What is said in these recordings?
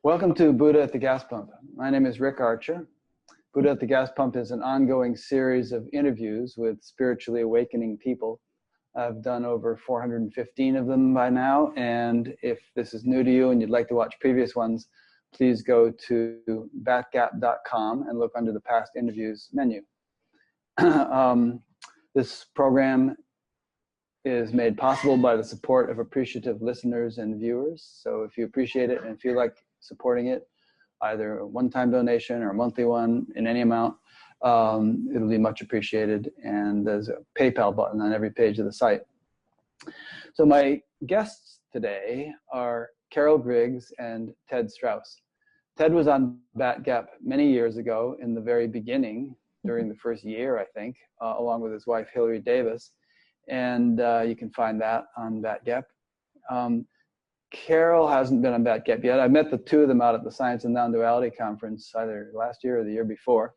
Welcome to Buddha at the Gas Pump. My name is Rick Archer. Buddha at the Gas Pump is an ongoing series of interviews with spiritually awakening people. I've done over 415 of them by now, and if this is new to you and you'd like to watch previous ones, please go to batgap.com and look under the past interviews menu. This program is made possible by the support of appreciative listeners and viewers. So if you appreciate it and feel like supporting it, either a one-time donation or a monthly one in any amount, it'll be much appreciated. And there's a PayPal button on every page of the site. So my guests today are Carol Griggs and Ted Strauss. Ted was on BatGap many years ago in the very beginning, during the first year, I think, along with his wife, Hillary Davis. And you can find that on BatGap. Carol hasn't been on BatGap yet. I met the two of them out at the Science and Non-Duality Conference either last year or the year before.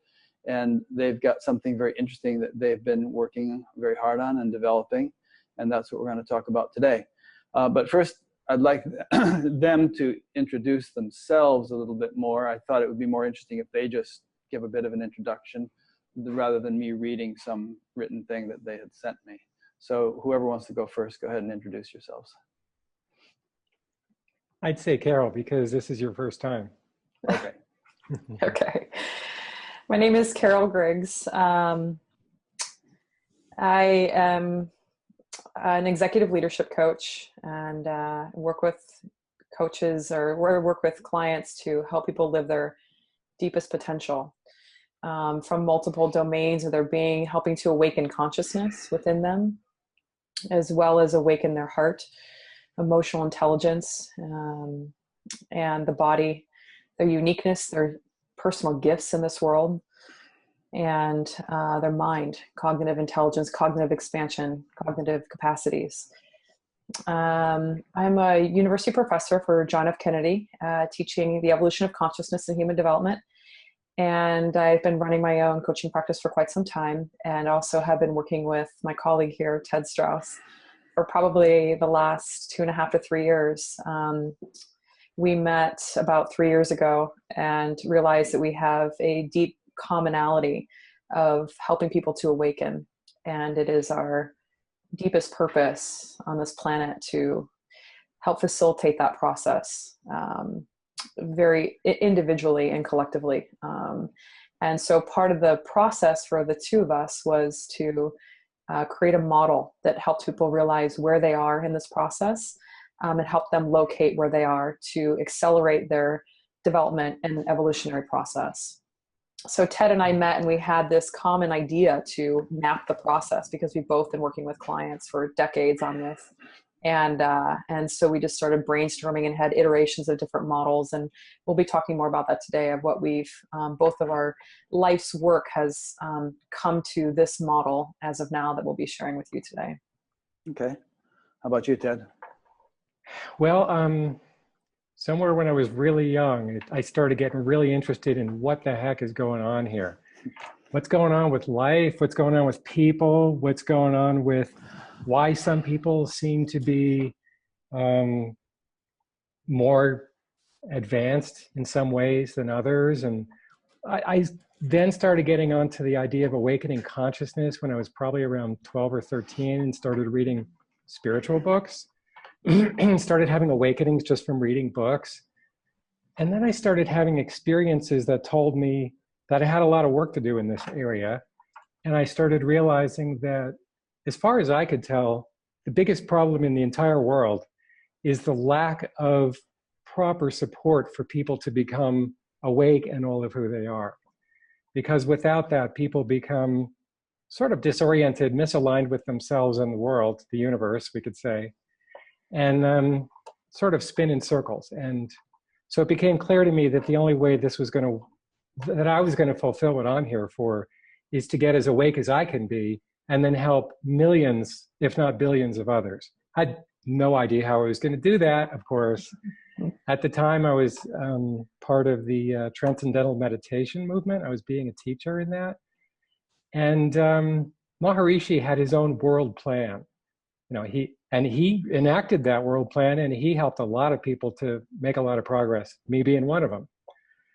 And they've got something very interesting that they've been working very hard on and developing. And that's what we're going to talk about today. But first, I'd like them to introduce themselves a little bit more. I thought it would be more interesting if they just give a bit of an introduction rather than me reading some written thing that they had sent me. So whoever wants to go first, go ahead and introduce yourselves. I'd say Carol, because this is your first time. Okay. Okay. My name is Carol Griggs. I am an executive leadership coach and work with coaches or work with clients to help people live their deepest potential from multiple domains of their being, helping to awaken consciousness within them, as well as awaken their heart, emotional intelligence, and the body, their uniqueness, their personal gifts in this world, and their mind, cognitive intelligence, cognitive expansion, cognitive capacities. I'm a university professor for John F. Kennedy, teaching the evolution of consciousness and human development. And I've been running my own coaching practice for quite some time, and also have been working with my colleague here, Ted Strauss, for probably the last 2.5 to 3 years. We met about 3 years ago and realized that we have a deep commonality of helping people to awaken. And it is our deepest purpose on this planet to help facilitate that process very individually and collectively. And so part of the process for the two of us was to create a model that helped people realize where they are in this process and help them locate where they are to accelerate their development and evolutionary process. So Ted and I met and we had this common idea to map the process because we've both been working with clients for decades on this. And so we just started brainstorming and had iterations of different models. And we'll be talking more about that today of what we've, both of our life's work has come to this model as of now that we'll be sharing with you today. Okay. How about you, Ted? Well, somewhere when I was really young, I started getting really interested in what the heck is going on here. What's going on with life? What's going on with people? What's going on with why some people seem to be more advanced in some ways than others. And I then started getting onto the idea of awakening consciousness when I was probably around 12 or 13 and started reading spiritual books. Started having awakenings just from reading books. And then I started having experiences that told me that I had a lot of work to do in this area. And I started realizing that, as far as I could tell, the biggest problem in the entire world is the lack of proper support for people to become awake and all of who they are. Because without that, people become sort of disoriented, misaligned with themselves and the world, the universe, we could say, and sort of spin in circles. And so it became clear to me that the only way that I was going to fulfill what I'm here for is to get as awake as I can be and then help millions, if not billions of others. I had no idea how I was going to do that, of course. At the time, I was part of the Transcendental Meditation movement. I was being a teacher in that. And Maharishi had his own world plan. You know, And he enacted that world plan, and he helped a lot of people to make a lot of progress, me being one of them.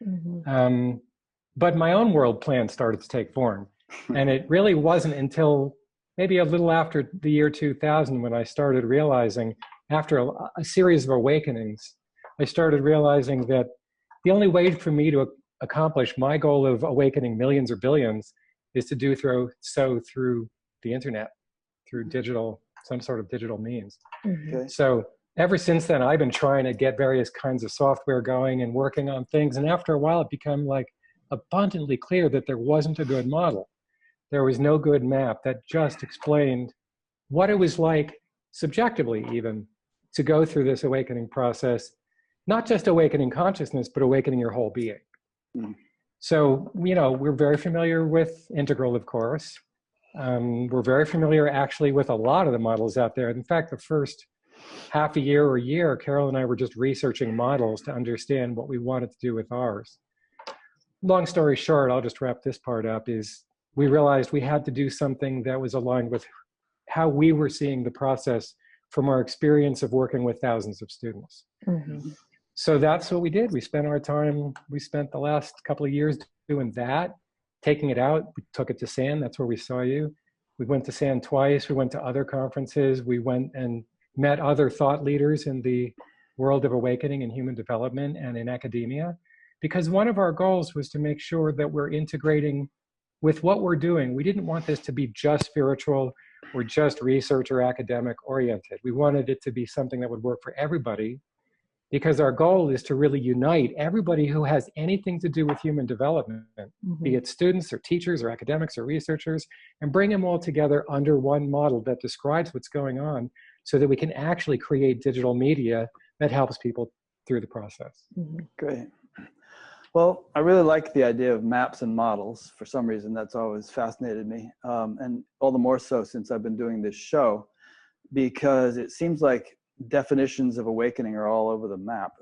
Mm-hmm. But my own world plan started to take form. And it really wasn't until maybe a little after the year 2000 when I started realizing, after a series of awakenings, I started realizing that the only way for me to accomplish my goal of awakening millions or billions is to do so through the internet, through some sort of digital means. Mm-hmm. Okay. So ever since then, I've been trying to get various kinds of software going and working on things. And after a while, it became like abundantly clear that there wasn't a good model. There was no good map that just explained what it was like, subjectively even, to go through this awakening process, not just awakening consciousness, but awakening your whole being. Mm. So, we're very familiar with Integral, of course. We're very familiar actually with a lot of the models out there. In fact, the first half a year or year, Carol and I were just researching models to understand what we wanted to do with ours. Long story short, I'll just wrap this part up, is we realized we had to do something that was aligned with how we were seeing the process from our experience of working with thousands of students. Mm-hmm. So that's what we did. We spent the last couple of years doing that, taking it out. We took it to SAN. That's where we saw you. We went to SAN twice. We went to other conferences. We went and met other thought leaders in the world of awakening and human development and in academia, because one of our goals was to make sure that we're integrating with what we're doing. We didn't want this to be just spiritual or just research or academic oriented. We wanted it to be something that would work for everybody, because our goal is to really unite everybody who has anything to do with human development, Mm-hmm. be it students or teachers or academics or researchers, and bring them all together under one model that describes what's going on, so that we can actually create digital media that helps people through the process. Mm-hmm. Great. Well, I really like the idea of maps and models. For some reason, that's always fascinated me. And all the more so since I've been doing this show, because it seems like definitions of awakening are all over the map.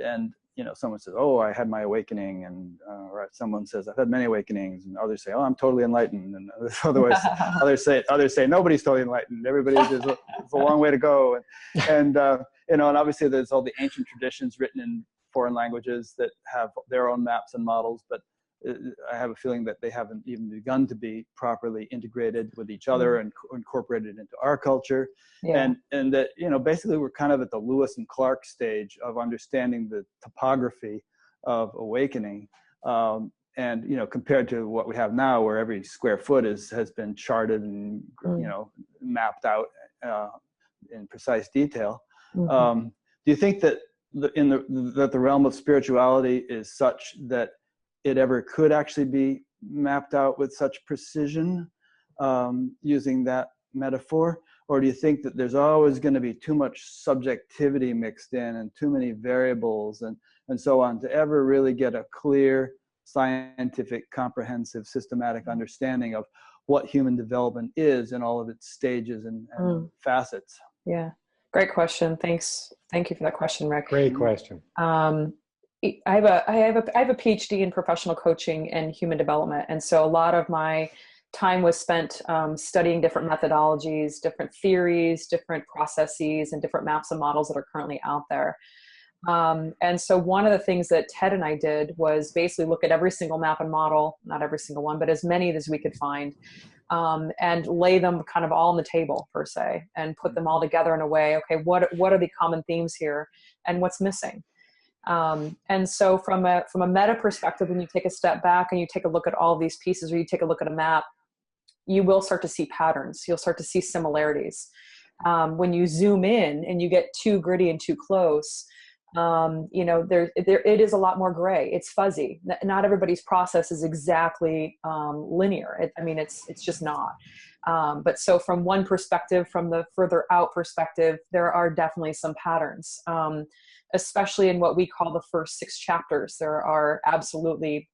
And, someone says, oh, I had my awakening. And or someone says, I've had many awakenings. And others say, oh, I'm totally enlightened. And others say, nobody's totally enlightened. It's a long way to go. And obviously there's all the ancient traditions written in foreign languages that have their own maps and models, but I have a feeling that they haven't even begun to be properly integrated with each other and incorporated into our culture. Yeah. And that, basically we're kind of at the Lewis and Clark stage of understanding the topography of awakening. And, compared to what we have now, where every square foot has been charted and, mapped out in precise detail. Mm-hmm. Do you think that that the realm of spirituality is such that it ever could actually be mapped out with such precision, using that metaphor? Or do you think that there's always going to be too much subjectivity mixed in and too many variables and so on to ever really get a clear, scientific, comprehensive, systematic understanding of what human development is in all of its stages and facets? Yeah. Great question. Thanks. Thank you for that question, Rick. Great question. I have a PhD in professional coaching and human development. And so a lot of my time was spent studying different methodologies, different theories, different processes, and different maps and models that are currently out there. And so one of the things that Ted and I did was basically look at every single map and model, not every single one, but as many as we could find, and lay them kind of all on the table per se, and put them all together in a way, okay, what are the common themes here and what's missing? And so from a meta perspective, when you take a step back and you take a look at all of these pieces, or you take a look at a map, you will start to see patterns. You'll start to see similarities. When you zoom in and you get too gritty and too close, it is a lot more gray. It's fuzzy. Not everybody's process is exactly linear. It's just not. But so from one perspective, from the further out perspective, there are definitely some patterns, especially in what we call the first 6 chapters. There are absolutely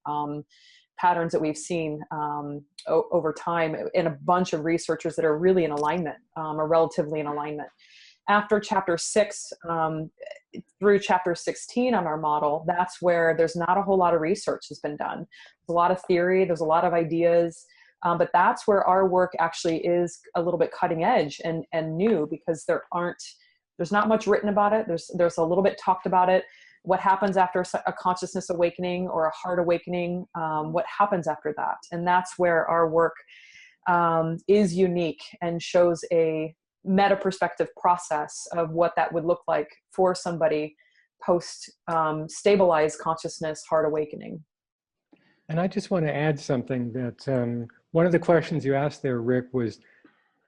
patterns that we've seen over time in a bunch of researchers that are really in alignment, or relatively in alignment. After chapter 6 through chapter 16 on our model, that's where there's not a whole lot of research has been done. There's a lot of theory, there's a lot of ideas, But that's where our work actually is a little bit cutting edge and new, because there's not much written about it. There's a little bit talked about it. What happens after a consciousness awakening or a heart awakening? What happens after that? And that's where our work is unique and shows a meta perspective process of what that would look like for somebody post stabilized consciousness heart awakening. And I just want to add something that one of the questions you asked there, Rick, was,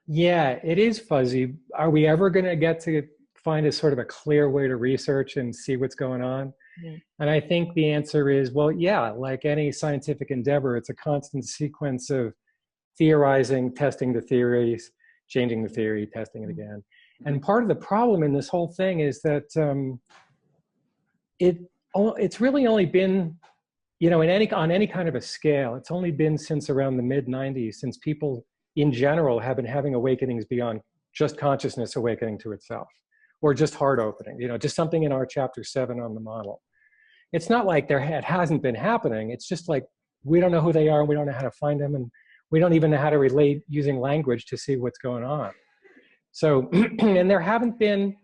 yeah, it is fuzzy. Are we ever going to get to find a sort of a clear way to research and see what's going on? Yeah. And I think the answer is, well, yeah, like any scientific endeavor, it's a constant sequence of theorizing, testing the theories, changing the theory, testing it again. And part of the problem in this whole thing is that it's really only been, on any kind of a scale, it's only been since around the mid-90s, since people in general have been having awakenings beyond just consciousness awakening to itself, or just heart opening, just something in our chapter 7 on the model. It's not like it hasn't been happening. It's just like, we don't know who they are, and we don't know how to find them, and we don't even know how to relate using language to see what's going on. So, and there haven't been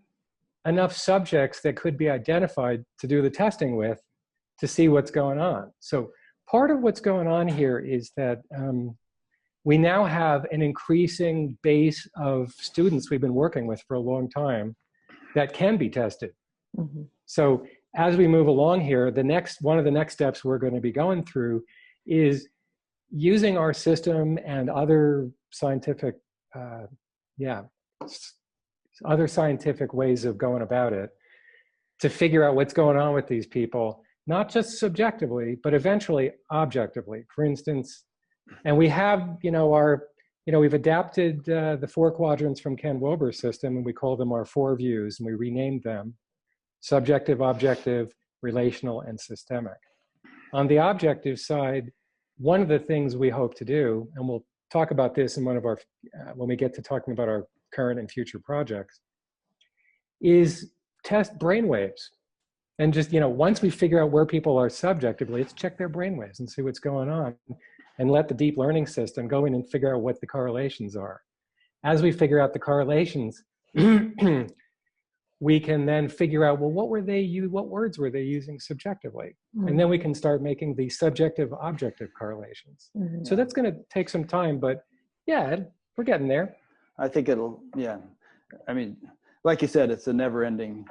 enough subjects that could be identified to do the testing with to see what's going on. So part of what's going on here is that we now have an increasing base of students we've been working with for a long time that can be tested. Mm-hmm. So as we move along here, one of the next steps we're going to be going through is using our system and other scientific, other scientific ways of going about it to figure out what's going on with these people, not just subjectively, but eventually objectively. For instance, and we have, we've adapted the 4 quadrants from Ken Wilber's system, and we call them our 4 views, and we renamed them subjective, objective, relational, and systemic. On the objective side, one of the things we hope to do, and we'll talk about this in one of our, when we get to talking about our current and future projects, is test brainwaves. And just, once we figure out where people are subjectively, let's check their brainwaves and see what's going on, and let the deep learning system go in and figure out what the correlations are. As we figure out the correlations, we can then figure out, well, what words were they using subjectively? Mm-hmm. And then we can start making the subjective objective correlations. Mm-hmm. So that's going to take some time, but yeah, we're getting there. I think I mean, like you said, it's a never-ending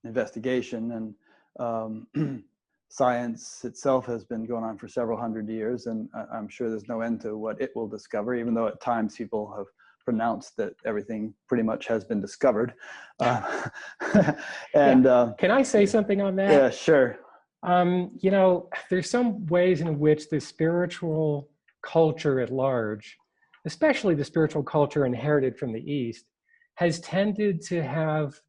investigation, and science itself has been going on for several hundred years, and I'm sure there's no end to what it will discover, even though at times people have pronounced that everything pretty much has been discovered. And can I say something on that? Yeah, sure. There's some ways in which the spiritual culture at large, especially the spiritual culture inherited from the East, has tended to have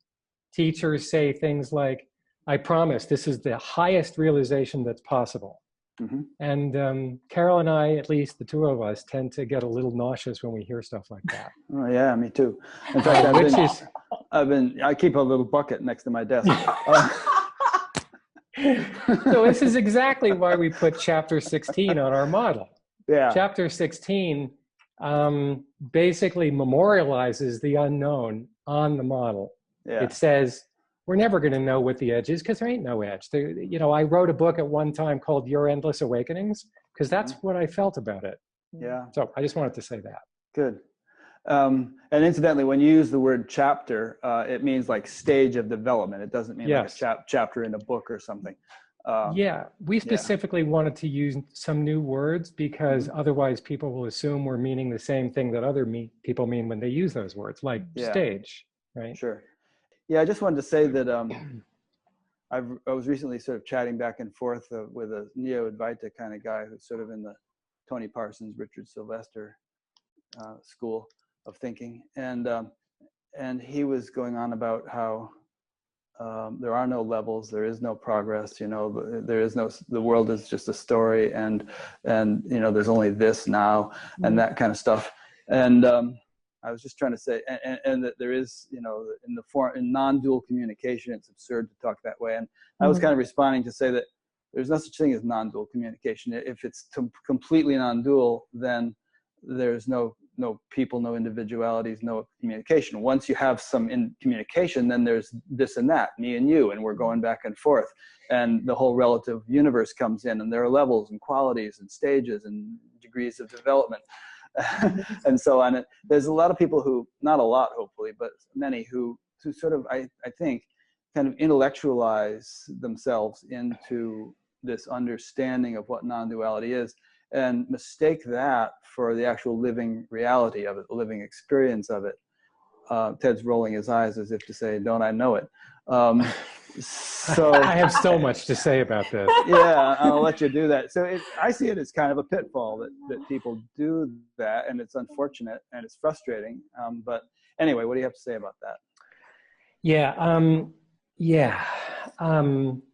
teachers say things like, I promise this is the highest realization that's possible. Mm-hmm. And Carol and I, at least the two of us, tend to get a little nauseous when we hear stuff like that. Oh yeah, me too. In fact, I keep a little bucket next to my desk. So this is exactly why we put chapter 16 on our model. Yeah. Chapter 16 basically memorializes the unknown on the model. Yeah. It says, we're never going to know what the edge is because there ain't no edge. I wrote a book at one time called Your Endless Awakenings because that's what I felt about it. Yeah. So I just wanted to say that. Good. And incidentally, when you use the word chapter, it means like stage of development. It doesn't mean like a chapter in a book or something. We specifically wanted to use some new words because otherwise people will assume we're meaning the same thing that other people mean when they use those words, like stage, right? Sure. Yeah, I just wanted to say that I was recently sort of chatting back and forth with a Neo-Advaita kind of guy who's sort of in the Tony Parsons, Richard Sylvester school of thinking, and he was going on about how there are no levels, there is no progress, there is no, the world is just a story, and there's only this now, and that kind of stuff, and I was just trying to say, and that there is, in non-dual communication, it's absurd to talk that way. And I was kind of responding to say that there's no such thing as non-dual communication. If it's completely non-dual, then there's no people, no individualities, no communication. Once you have some in communication, then there's this and that, me and you, and we're going back and forth. And the whole relative universe comes in, and there are levels and qualities and stages and degrees of development and so on. There's a lot of people who, not a lot, hopefully, but many who sort of, I think, kind of intellectualize themselves into this understanding of what non-duality is, and mistake that for the actual living reality of it, the living experience of it. Ted's rolling his eyes as if to say, don't I know it? So I have so much to say about this. Yeah, I'll let you do that. So I see it as kind of a pitfall that people do that, and it's unfortunate and it's frustrating. But anyway, what do you have to say about that?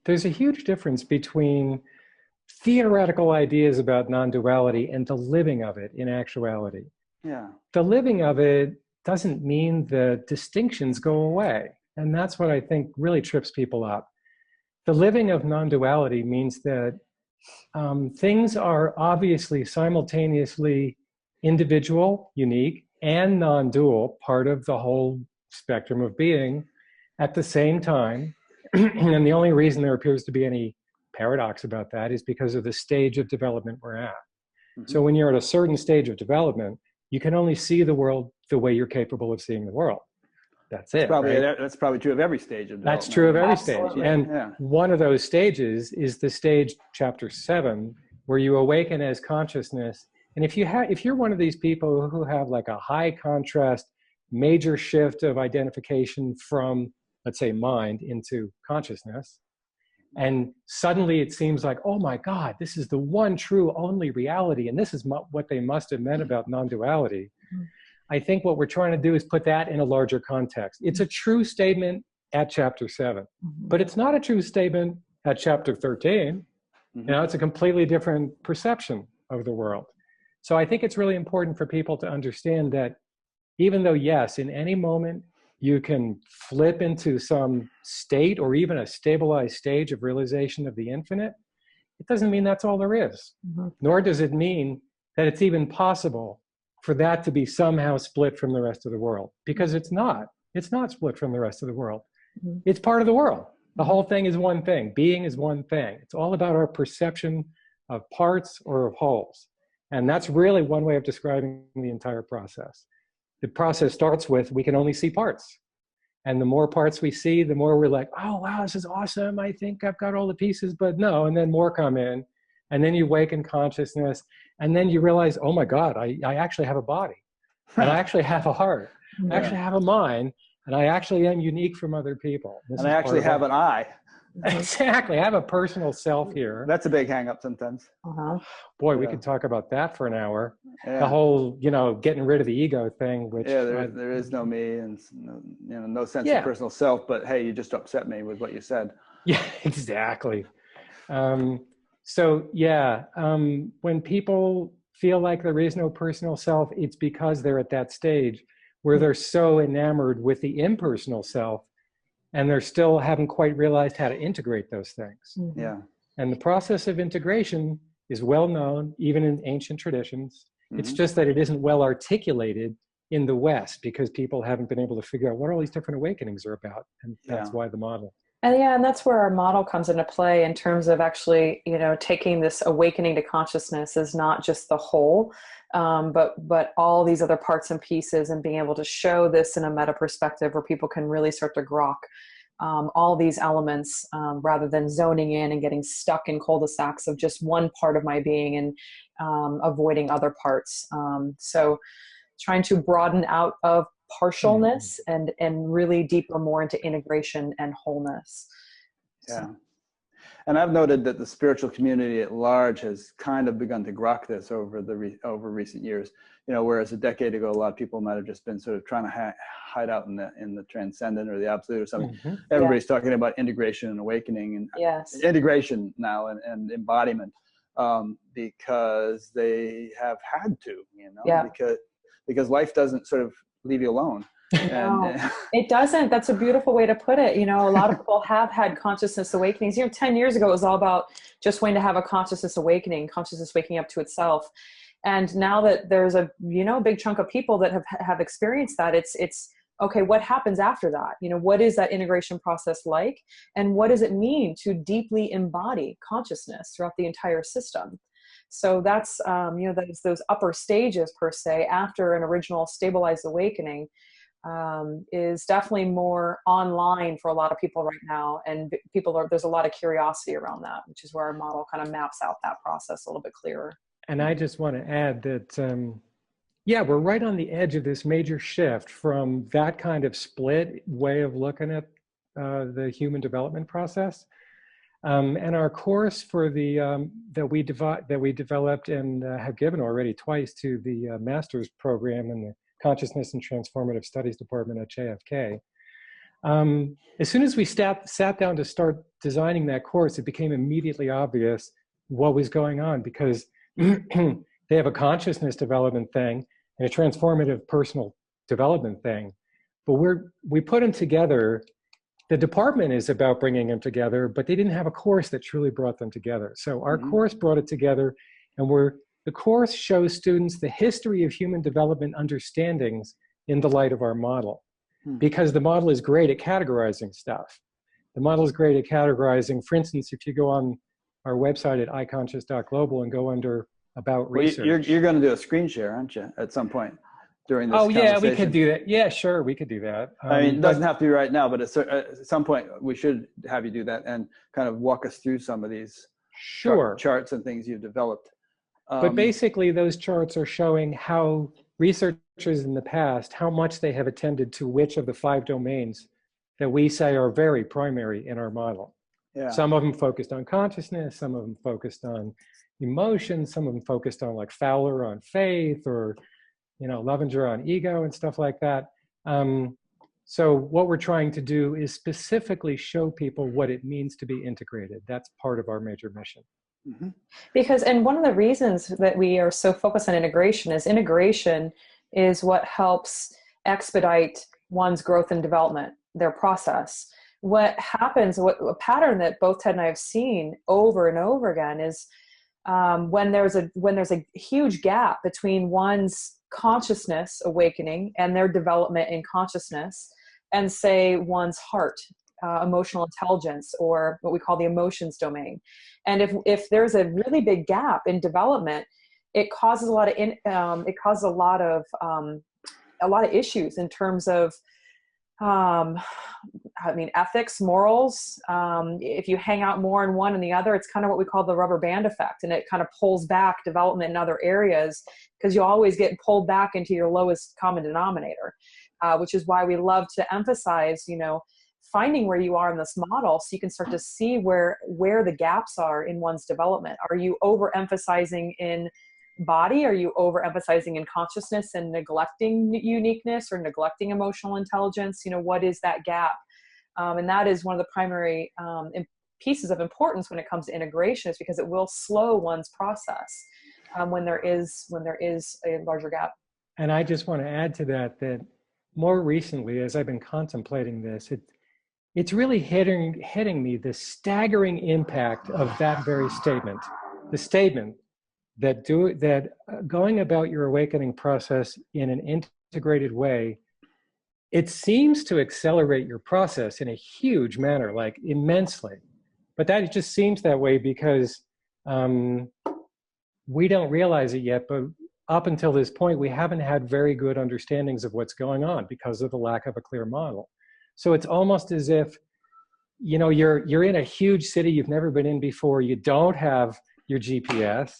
There's a huge difference between theoretical ideas about non-duality and the living of it in actuality. Yeah. The living of it doesn't mean the distinctions go away. And that's what I think really trips people up. The living of non-duality means that things are obviously simultaneously individual, unique, and non-dual, part of the whole spectrum of being at the same time. And the only reason there appears to be any paradox about that is because of the stage of development we're at. Mm-hmm. So when you're at a certain stage of development, you can only see the world the way you're capable of seeing the world. That's it. That's probably true of every stage of development. That's true of every Absolutely. stage. And one of those stages is the stage, chapter 7, where you awaken as consciousness. And if you're one of these people who have like a high contrast, major shift of identification from, let's say, mind into consciousness, and suddenly it seems like, oh my God, this is the one true only reality, and this is what they must have meant about non-duality. I think what we're trying to do is put that in a larger context. It's a true statement at chapter 7, but it's not a true statement at chapter 13. You know, it's a completely different perception of the world. So I think it's really important for people to understand that even though, yes, in any moment you can flip into some state or even a stabilized stage of realization of the infinite, it doesn't mean that's all there is. Nor does it mean that it's even possible for that to be somehow split from the rest of the world, because it's not. It's not split from the rest of the world. It's part of the world. The whole thing is one thing. Being is one thing. It's all about our perception of parts or of wholes. And that's really one way of describing the entire process. The process starts with, we can only see parts. And the more parts we see, the more we're like, oh, wow, this is awesome. I think I've got all the pieces, but no. And then more come in. And then you awaken consciousness. And then you realize, oh my God, I actually have a body. And I actually have a heart. I actually have a mind. And I actually am unique from other people. And I actually have an eye. Exactly. I have a personal self here. That's a big hang up sometimes. Boy, we could talk about that for an hour. Yeah. The whole, getting rid of the ego thing, which there is no me and no sense of personal self, but hey, you just upset me with what you said. Yeah, exactly. When people feel like there is no personal self, it's because they're at that stage where they're so enamored with the impersonal self, and they're still haven't quite realized how to integrate those things. Yeah. And the process of integration is well known, even in ancient traditions. It's just that it isn't well articulated in the West because people haven't been able to figure out what all these different awakenings are about. And that's why the model. And that's where our model comes into play in terms of actually, taking this awakening to consciousness as not just the whole, but all these other parts and pieces, and being able to show this in a meta perspective where people can really start to grok all these elements rather than zoning in and getting stuck in cul-de-sacs of just one part of my being and avoiding other parts. So trying to broaden out of partialness and really deeper more into integration and wholeness. Yeah. And I've noted that the spiritual community at large has kind of begun to grok this over recent years. Whereas a decade ago, a lot of people might have just been sort of trying to hide out in the transcendent or the absolute or something. Everybody's talking about integration and awakening and integration now and embodiment because they have had to, because life doesn't sort of leave you alone. And No, it doesn't. That's a beautiful way to put it. You know, a lot of people have had consciousness awakenings. You know, 10 years ago, it was all about just wanting to have a consciousness awakening, consciousness waking up to itself. And now that there's a, you know, big chunk of people that have experienced that, it's okay, what happens after that? You know, what is that integration process like? And what does it mean to deeply embody consciousness throughout the entire system? So that's, you know, those upper stages per se after an original stabilized awakening is definitely more online for a lot of people right now. And there's a lot of curiosity around that, which is where our model kind of maps out that process a little bit clearer. And I just want to add that, yeah, we're right on the edge of this major shift from that kind of split way of looking at the human development process. And our course for the that we developed and have given already twice to the master's program in the Consciousness and Transformative Studies Department at JFK. As soon as we sat down to start designing that course, it became immediately obvious what was going on, because they have a consciousness development thing and a transformative personal development thing. But we put them together. The department is about bringing them together, but they didn't have a course that truly brought them together. So our course brought it together, and the course shows students the history of human development understandings in the light of our model. Because the model is great at categorizing stuff. The model is great at categorizing, for instance, if you go on our website at iConscious.global and go under About Research. You're going to do a screen share, aren't you, at some point during this yeah, we could do that. Yeah, sure, we could do that. I mean, it doesn't have to be right now, but at some point we should have you do that and kind of walk us through some of these charts and things you've developed. But basically, those charts are showing how researchers in the past, how much they have attended to which of the 5 domains that we say are very primary in our model. Yeah. Some of them focused on consciousness, some of them focused on emotion, some of them focused on, like, Fowler on faith, or, you know, Loevinger on ego and stuff like that. So what we're trying to do is specifically show people what it means to be integrated. That's part of our major mission. Because, and one of the reasons that we are so focused on integration is what helps expedite one's growth and development, their process. What happens, a pattern that both Ted and I have seen over and over again is when there's a huge gap between one's consciousness awakening and their development in consciousness, and say one's heart, emotional intelligence, or what we call the emotions domain. And if there's a really big gap in development, it causes a lot of issues in terms of, ethics, morals. If you hang out more in one and the other, it's kind of what we call the rubber band effect, and it kind of pulls back development in other areas, because you always get pulled back into your lowest common denominator, which is why we love to emphasize, you know, finding where you are in this model so you can start to see where the gaps are in one's development. Are you overemphasizing in body? Are you overemphasizing in consciousness and neglecting uniqueness, or neglecting emotional intelligence? You know, what is that gap? And that is one of the primary pieces of importance when it comes to integration, is because it will slow one's process when there is a larger gap. And I just want to add to that more recently, as I've been contemplating this, it's really hitting me the staggering impact of that very statement. The statement that going about your awakening process in an integrated way, it seems to accelerate your process in a huge manner, like immensely. But that just seems that way because we don't realize it yet, but up until this point, we haven't had very good understandings of what's going on because of the lack of a clear model. So it's almost as if, you know, you're in a huge city you've never been in before. You don't have your GPS.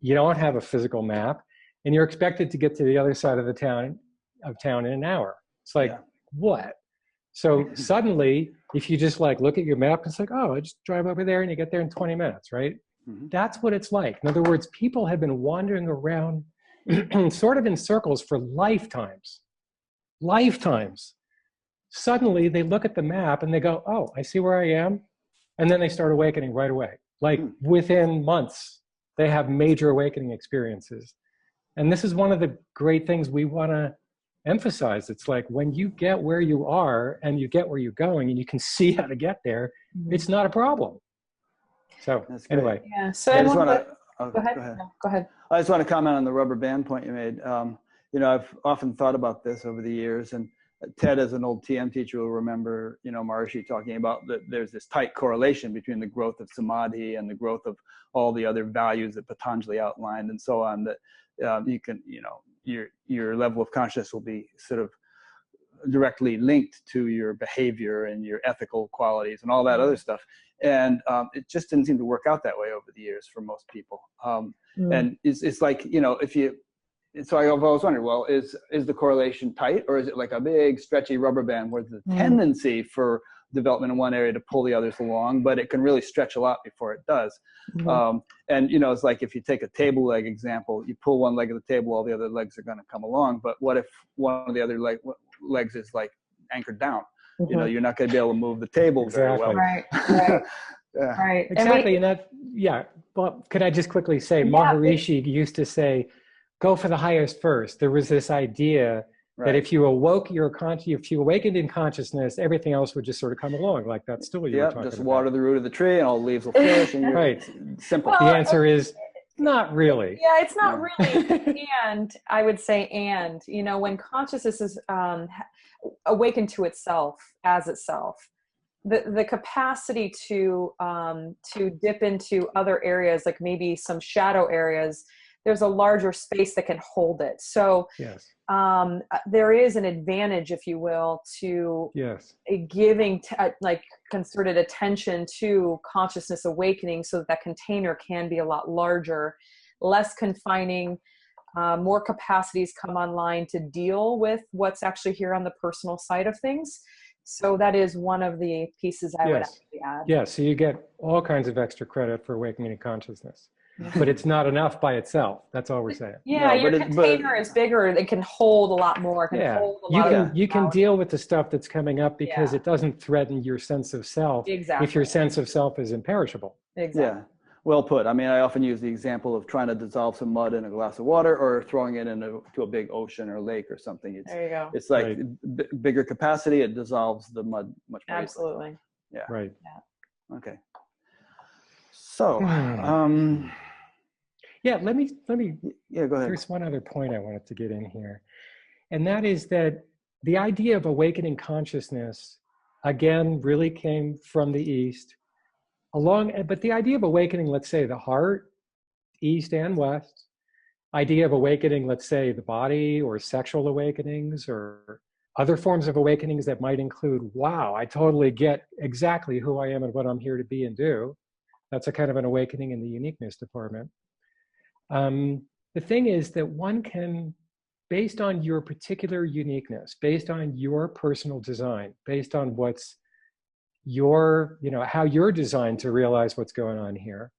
You don't have a physical map, and you're expected to get to the other side of the town in an hour. It's like, what? So suddenly, if you just like look at your map, it's like, oh, I just drive over there and you get there in 20 minutes, right? That's what it's like. In other words, people have been wandering around sort of in circles for lifetimes. Suddenly they look at the map and they go, oh, I see where I am. And then they start awakening right away. Like within months, they have major awakening experiences. And this is one of the great things we want to emphasized. It's like when you get where you are and you get where you're going and you can see how to get there, it's not a problem. So anyway. Yeah. So I just want to, go ahead. No, go ahead. I just want to comment on the rubber band point you made. I've often thought about this over the years, and Ted, as an old TM teacher, will remember, Maharishi talking about that there's this tight correlation between the growth of samadhi and the growth of all the other values that Patanjali outlined and so on, that you can, your level of consciousness will be sort of directly linked to your behavior and your ethical qualities and all that other stuff. And it just didn't seem to work out that way over the years for most people. And it's like, so I've always wondered, well, is the correlation tight, or is it like a big stretchy rubber band where the tendency for development in one area to pull the others along, but it can really stretch a lot before it does. And it's like if you take a table leg example, you pull one leg of the table, all the other legs are going to come along. But what if one of the other legs is like anchored down? You're not going to be able to move the table very well. Right. Yeah. Right. Exactly. And that, well, could I just quickly say, Maharishi used to say, go for the highest first. There was this idea that if you awakened in consciousness, everything else would just sort of come along, like that stool you were talking about. Just water the root of the tree and all the leaves will flourish. And right. Simple. The answer is not really. Yeah, it's not really. And I would say, when consciousness is awakened to itself as itself, the capacity to dip into other areas, like maybe some shadow areas, there's a larger space that can hold it. So yes. There is an advantage, if you will, to giving concerted attention to consciousness awakening, so that container can be a lot larger, less confining, more capacities come online to deal with what's actually here on the personal side of things. So that is one of the pieces I would actually add. Yeah, so you get all kinds of extra credit for awakening in consciousness. But it's not enough by itself. That's all we're saying. Yeah, your container is bigger. It can hold a lot more. You can deal with the stuff that's coming up because it doesn't threaten your sense of self. Exactly. If your sense of self is imperishable. Exactly. Yeah, well put. I mean, I often use the example of trying to dissolve some mud in a glass of water, or throwing it into a big ocean or lake or something. There you go. It's like bigger capacity. It dissolves the mud much more. Absolutely. Easily. Yeah. Right. Yeah. Okay. So. Let me. Yeah, go ahead. There's one other point I wanted to get in here, and that is that the idea of awakening consciousness, again, really came from the East. But the idea of awakening, let's say, the heart, East and West, idea of awakening, let's say, the body, or sexual awakenings, or other forms of awakenings that might include, wow, I totally get exactly who I am and what I'm here to be and do. That's a kind of an awakening in the uniqueness department. The thing is that one can, based on your particular uniqueness, based on your personal design, based on what's your, how you're designed to realize what's going on here,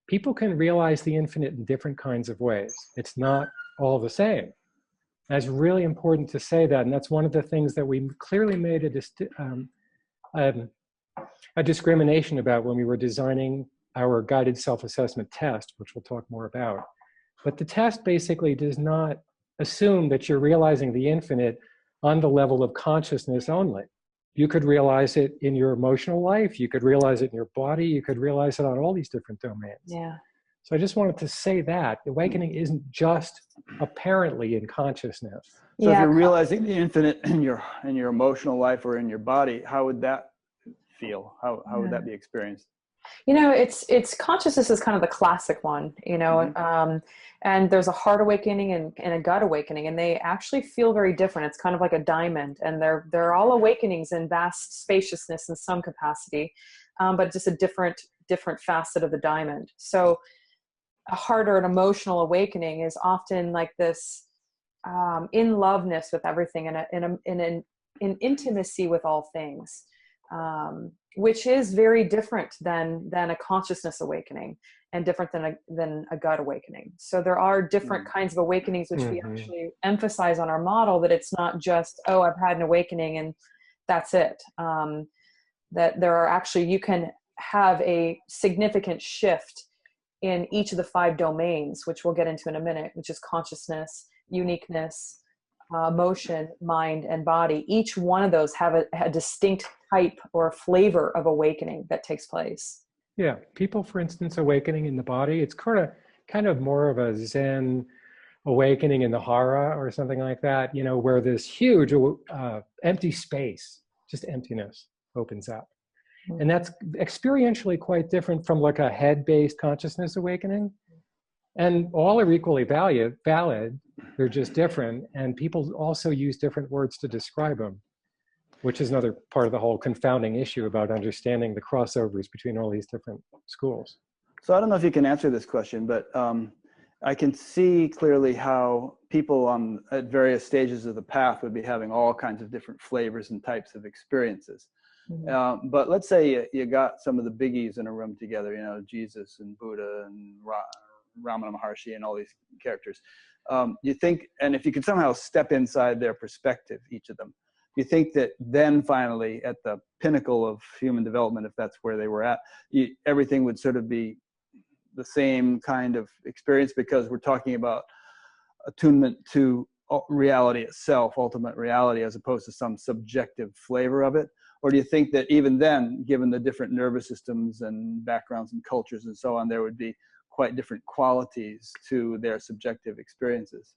people can realize the infinite in different kinds of ways. It's not all the same. That's really important to say that, and that's one of the things that we clearly made a discrimination about when we were designing our guided self-assessment test, which we'll talk more about. But the test basically does not assume that you're realizing the infinite on the level of consciousness only. You could realize it in your emotional life, you could realize it in your body, you could realize it on all these different domains. Yeah. So I just wanted to say that awakening isn't just apparently in consciousness. So if you're realizing the infinite in your emotional life or in your body, how would that feel? How would that be experienced? It's consciousness is kind of the classic one, and there's a heart awakening and a gut awakening, and they actually feel very different. It's kind of like a diamond, and they're all awakenings in vast spaciousness in some capacity, but just a different facet of the diamond. So a heart or an emotional awakening is often like this in loveness with everything, and in intimacy with all things. Which is very different than a consciousness awakening, and different than a gut awakening. So there are different kinds of awakenings, which we actually emphasize on our model, that it's not just, oh, I've had an awakening and that's it. That there are actually, you can have a significant shift in each of the 5 domains, which we'll get into in a minute, which is consciousness, uniqueness, emotion, mind, and body. Each one of those have a distinct type or flavor of awakening that takes place. Yeah, people, for instance, awakening in the body, it's kind of more of a Zen awakening in the hara or something like that, you know, where this huge empty space, just emptiness, opens up. Mm-hmm. And that's experientially quite different from like a head-based consciousness awakening. And all are equally valid. They're just different. And people also use different words to describe them, which is another part of the whole confounding issue about understanding the crossovers between all these different schools. So I don't know if you can answer this question, but I can see clearly how people at various stages of the path would be having all kinds of different flavors and types of experiences. Mm-hmm. But let's say you got some of the biggies in a room together, you know, Jesus and Buddha and Ramana Maharshi and all these characters. You think, and if you could somehow step inside their perspective, each of them, you think that then finally at the pinnacle of human development, if that's where they were at, everything would sort of be the same kind of experience, because we're talking about attunement to reality itself, ultimate reality, as opposed to some subjective flavor of it? Or do you think that even then, given the different nervous systems and backgrounds and cultures and so on, there would be quite different qualities to their subjective experiences?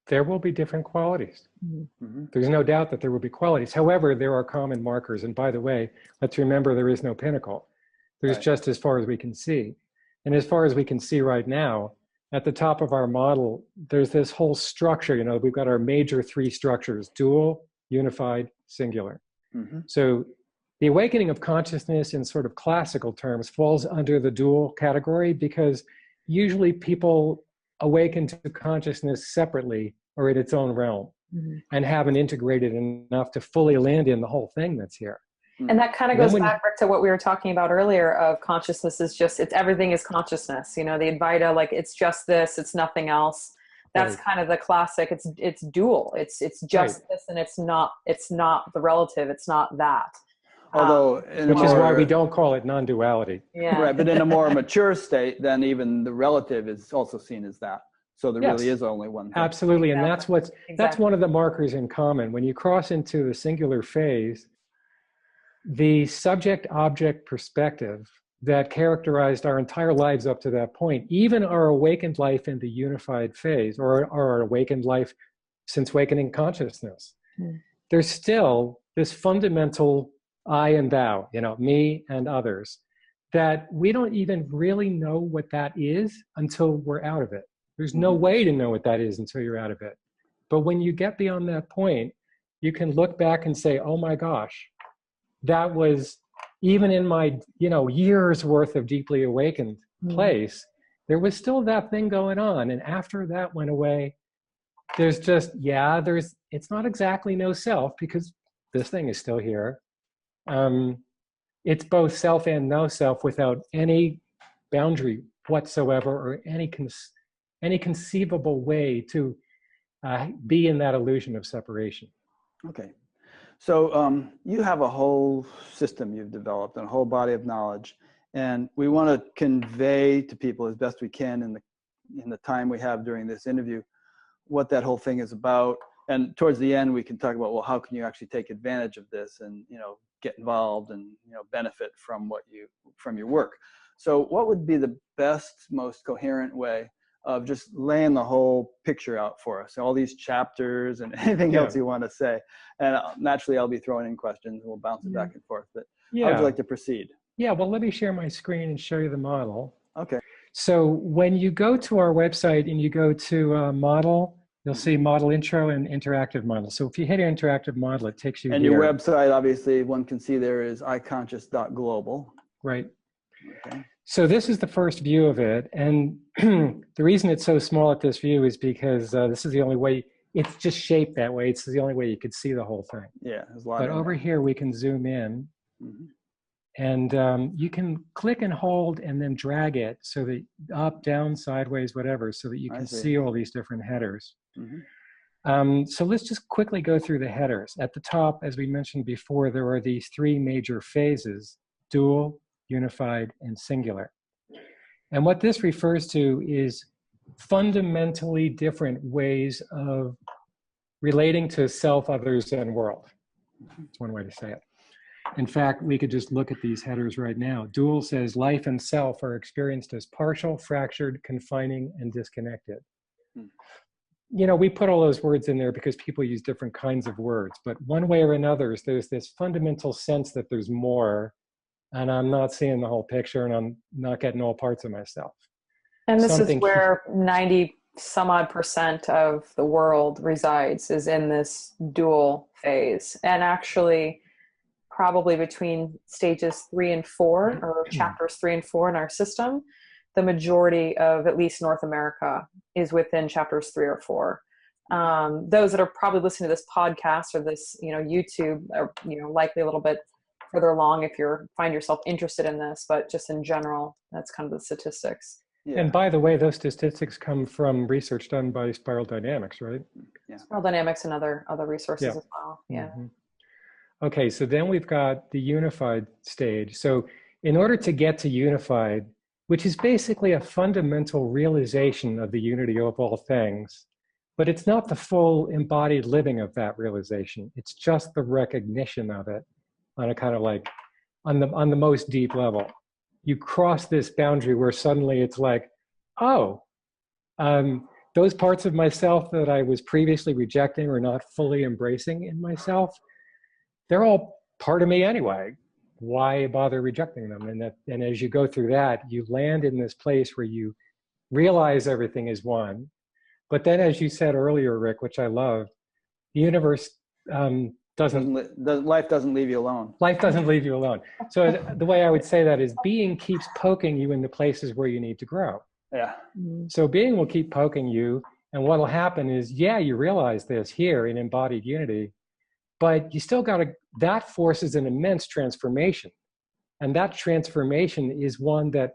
There will be different qualities. Mm-hmm. There's no doubt that there will be qualities. However, there are common markers. And by the way, let's remember there is no pinnacle. There's Right. just as far as we can see. And as far as we can see right now, at the top of our model, there's this whole structure. You know, we've got our major three structures: dual, unified, singular. Mm-hmm. So the awakening of consciousness in sort of classical terms falls under the dual category, because usually people awaken to consciousness separately or in its own realm, mm-hmm. and haven't integrated enough to fully land in the whole thing that's here. And that kind of goes back to what we were talking about earlier of consciousness is just, everything is consciousness. You know, the Advaita, like, it's just this, it's nothing else. That's right. Kind of the classic. It's dual. It's just right. This, and it's not the relative. It's not that. Although, which is why we don't call it non-duality. Yeah. Right, but in a more mature state, then even the relative is also seen as that. So there really is only one thing. Absolutely, and that's one of the markers in common. When you cross into the singular phase, the subject-object perspective that characterized our entire lives up to that point, even our awakened life in the unified phase, or our awakened life since awakening consciousness, there's still this fundamental I and thou, you know, me and others, that we don't even really know what that is until we're out of it. There's no way to know what that is until you're out of it. But when you get beyond that point, you can look back and say, oh my gosh, that was, even in my, you know, years worth of deeply awakened place, there was still that thing going on. And after that went away, there's just, it's not exactly no self, because this thing is still here. It's both self and no self without any boundary whatsoever, or any conceivable way to be in that illusion of separation. Okay. So you have a whole system you've developed and a whole body of knowledge, and we want to convey to people as best we can in the time we have during this interview what that whole thing is about. And towards the end, we can talk about, well, how can you actually take advantage of this and, you know, get involved and, you know, benefit from your work. So what would be the best, most coherent way of just laying the whole picture out for us, all these chapters and anything else you want to say? And naturally, I'll be throwing in questions and we'll bounce it back and forth. But how would you like to proceed? Yeah, well, let me share my screen and show you the model. Okay. So when you go to our website and you go to model, you'll see model intro and interactive model. So if you hit interactive model, it takes you and here. Your website, obviously, one can see there is iConscious.global. Right. Okay. So this is the first view of it. And the reason it's so small at this view is because this is the only way, it's just shaped that way. It's the only way you could see the whole thing. Yeah. There's a lot but over here, we can zoom in. And you can click and hold and then drag it so that up, down, sideways, whatever, so that you can see all these different headers. So let's just quickly go through the headers. At the top, as we mentioned before, there are these three major phases: dual, unified, and singular. And what this refers to is fundamentally different ways of relating to self, others, and world. That's one way to say it. In fact, we could just look at these headers right now. Dual says life and self are experienced as partial, fractured, confining, and disconnected. You know, we put all those words in there because people use different kinds of words, but one way or another, there's this fundamental sense that there's more, and I'm not seeing the whole picture, and I'm not getting all parts of myself. And this is where 90 some odd % of the world resides, is in this dual phase. And actually, probably between stages 3 and 4, or chapters 3 and 4 in our system, the majority of at least North America is within chapters 3 or 4. Those that are probably listening to this podcast or this, YouTube, are, likely a little bit further along if you find yourself interested in this, but just in general, that's kind of the statistics. Yeah. And by the way, those statistics come from research done by Spiral Dynamics, right? Yeah. Spiral Dynamics and other resources as well. Yeah. Mm-hmm. Okay, so then we've got the unified stage. So in order to get to unified, which is basically a fundamental realization of the unity of all things, but it's not the full embodied living of that realization. It's just the recognition of it on a kind of like, on the most deep level. You cross this boundary where suddenly it's like, oh, those parts of myself that I was previously rejecting or not fully embracing in myself, they're all part of me anyway. Why bother rejecting them? And as you go through that, you land in this place where you realize everything is one. But then, as you said earlier, Rick, which I love, the universe life doesn't leave you alone. Life doesn't leave you alone. So the way I would say that is being keeps poking you in the places where you need to grow. Yeah. So being will keep poking you. And what will happen is, you realize this here in embodied unity, but you still that forces an immense transformation. And that transformation is one that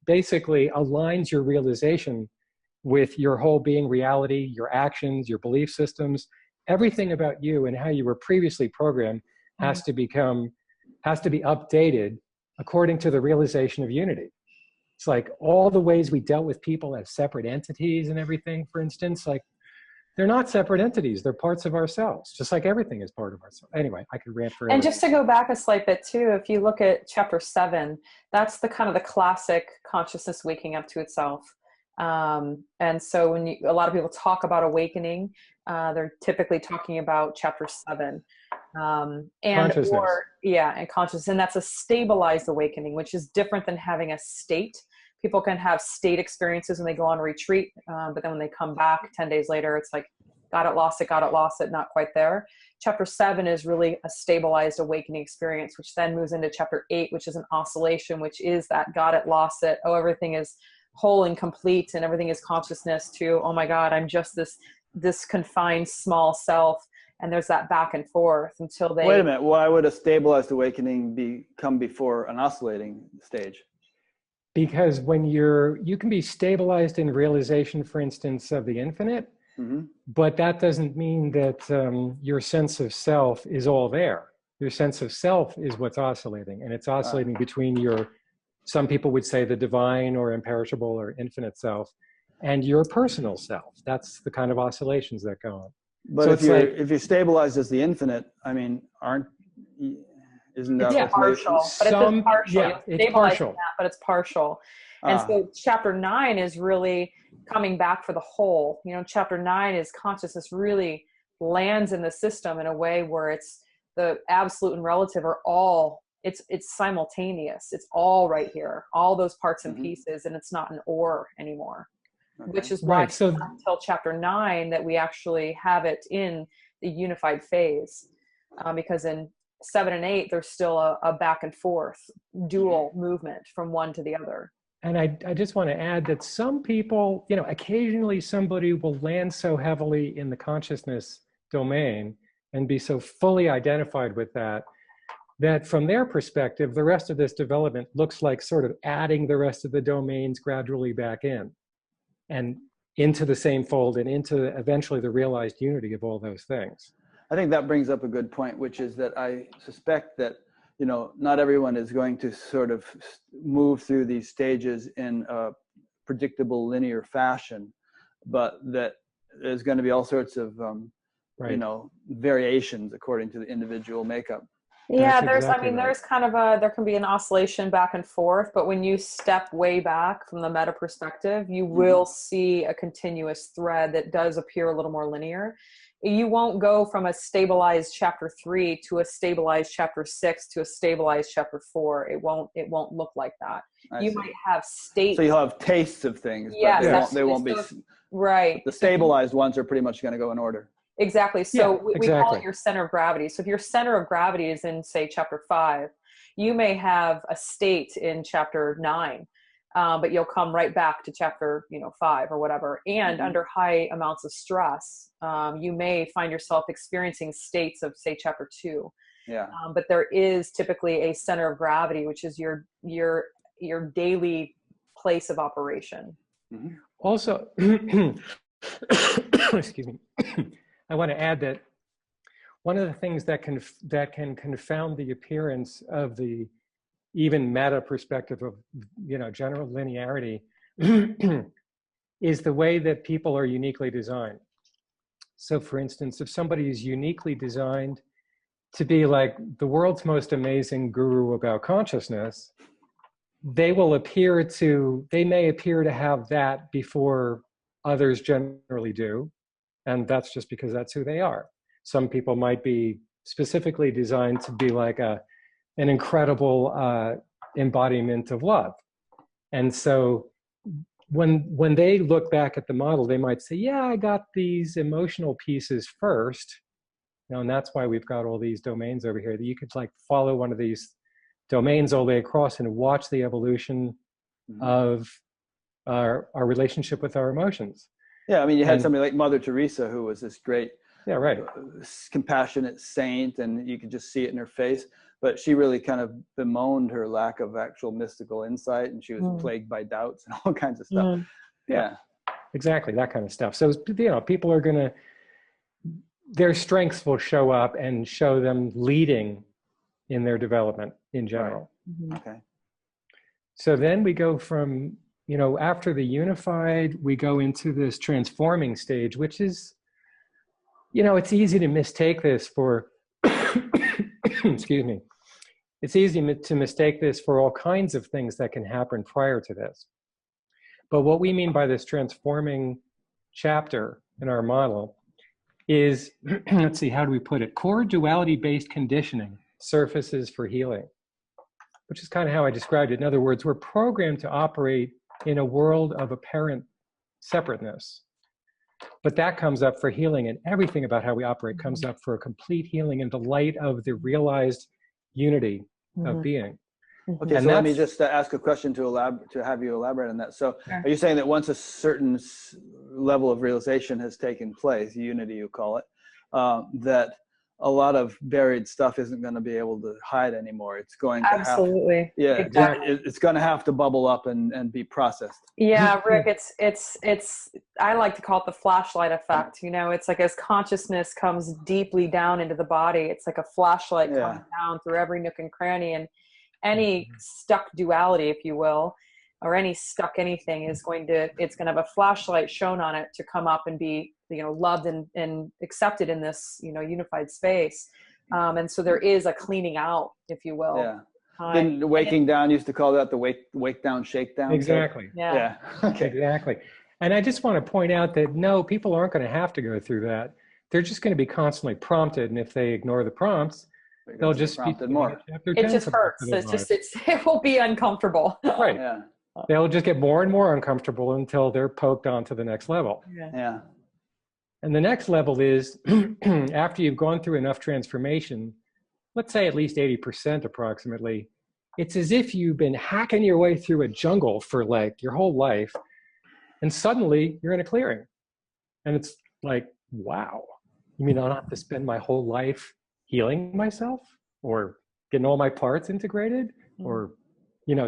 basically aligns your realization with your whole being reality, your actions, your belief systems, everything about you and how you were previously programmed has to be updated according to the realization of unity. It's like all the ways we dealt with people as separate entities and everything, for instance, like they're not separate entities. They're parts of ourselves, just like everything is part of ourselves. Anyway, I could rant forever. And just to go back a slight bit too, if you look at chapter 7, that's the kind of the classic consciousness waking up to itself. And so when a lot of people talk about awakening, they're typically talking about chapter 7. And consciousness. And that's a stabilized awakening, which is different than having a state. People can have state experiences when they go on a retreat, but then when they come back 10 days later, it's like, got it, lost it, not quite there. Chapter 7 is really a stabilized awakening experience, which then moves into chapter 8, which is an oscillation, which is that got it, lost it. Oh, everything is whole and complete and everything is consciousness, to, oh my God, I'm just this confined small self. And there's that back and forth until they... Wait a minute, why would a stabilized awakening come before an oscillating stage? Because when you can be stabilized in realization, for instance, of the infinite, but that doesn't mean that your sense of self is all there. Your sense of self is what's oscillating, and it's oscillating between some people would say the divine or imperishable or infinite self, and your personal self. That's the kind of oscillations that go on. But so if you're stabilized as the infinite, I mean, isn't that partial? But it's partial. Yeah, it's partial. But it's partial. And so chapter 9 is really coming back for the whole. Chapter 9 is consciousness really lands in the system in a way where it's the absolute and relative are all, it's simultaneous. It's all right here, all those parts and pieces, and it's not an or anymore. Okay. Which is why it's not until chapter 9 that we actually have it in the unified phase. Because in 7 and 8, there's still a back and forth dual movement from one to the other. And I just want to add that some people, occasionally somebody will land so heavily in the consciousness domain and be so fully identified with that from their perspective, the rest of this development looks like sort of adding the rest of the domains gradually back in and into the same fold and into eventually the realized unity of all those things. I think that brings up a good point, which is that I suspect that, not everyone is going to sort of move through these stages in a predictable linear fashion, but that there's going to be all sorts of Right. you know, variations according to the individual makeup. Yeah, That's there's, I exactly mean, right. there's kind of a, there can be an oscillation back and forth, but when you step way back from the meta perspective, you will see a continuous thread that does appear a little more linear. You won't go from a stabilized chapter 3 to a stabilized chapter 6 to a stabilized chapter 4. It won't look like that. I You see. might have states. So you'll have tastes of things, Yes, but they won't be. absolutely. Right. The stabilized ones are pretty much going to go in order. Exactly. So Yeah, we call exactly. it your center of gravity. So if your center of gravity is in, say, chapter 5, you may have a state in chapter 9, but you'll come right back to chapter 5 or whatever. And under high amounts of stress, you may find yourself experiencing states of, say, chapter 2. Yeah. But there is typically a center of gravity, which is your daily place of operation. Mm-hmm. Also, excuse me. I want to add that one of the things that can confound the appearance of the even meta perspective of general linearity is the way that people are uniquely designed. So, for instance, if somebody is uniquely designed to be like the world's most amazing guru about consciousness, they may appear to have that before others generally do. And that's just because that's who they are. Some people might be specifically designed to be like an incredible embodiment of love. And so when they look back at the model, they might say, yeah, I got these emotional pieces first. And that's why we've got all these domains over here that you could like follow one of these domains all the way across and watch the evolution of our relationship with our emotions. Yeah, I mean, you had somebody like Mother Teresa, who was this great, compassionate saint, and you could just see it in her face. But she really kind of bemoaned her lack of actual mystical insight, and she was plagued by doubts and all kinds of stuff. Yeah, exactly, that kind of stuff. So people are their strengths will show up and show them leading in their development in general. Right. Okay. So then we go from, after the unified, we go into this transforming stage, which is, it's easy to mistake this for, excuse me, it's easy to mistake this for all kinds of things that can happen prior to this. But what we mean by this transforming chapter in our model is, let's see, how do we put it? Core duality-based conditioning surfaces for healing, which is kind of how I described it. In other words, we're programmed to operate in a world of apparent separateness. But that comes up for healing, and everything about how we operate comes up for a complete healing in the light of the realized unity of being. Okay, And so let me just ask a question to have you elaborate on that. So are you saying that once a certain level of realization has taken place, unity you call it, that a lot of buried stuff isn't going to be able to hide anymore? It's going to Absolutely. exactly. It's going to have to bubble up and be processed. Yeah, Rick, it's I like to call it the flashlight effect. It's like as consciousness comes deeply down into the body, it's like a flashlight coming down through every nook and cranny, and any stuck duality, if you will, or any stuck anything it's going to have a flashlight shown on it to come up and be loved and accepted in this unified space, and so there is a cleaning out, if you will. Didn't Waking Down used to call that the wake down shake down? Exactly. Yeah. Okay. Exactly. And I just want to point out that no, people aren't going to have to go through that. They're just going to be constantly prompted, and if they ignore the prompts, they'll just be prompted more. It just hurts. It will be uncomfortable. Right. Yeah. They'll just get more and more uncomfortable until they're poked on to the next level. Yeah. And the next level is after you've gone through enough transformation, let's say at least 80% approximately, it's as if you've been hacking your way through a jungle for like your whole life, and suddenly you're in a clearing. And it's like, wow, you mean I'll have to spend my whole life healing myself or getting all my parts integrated or,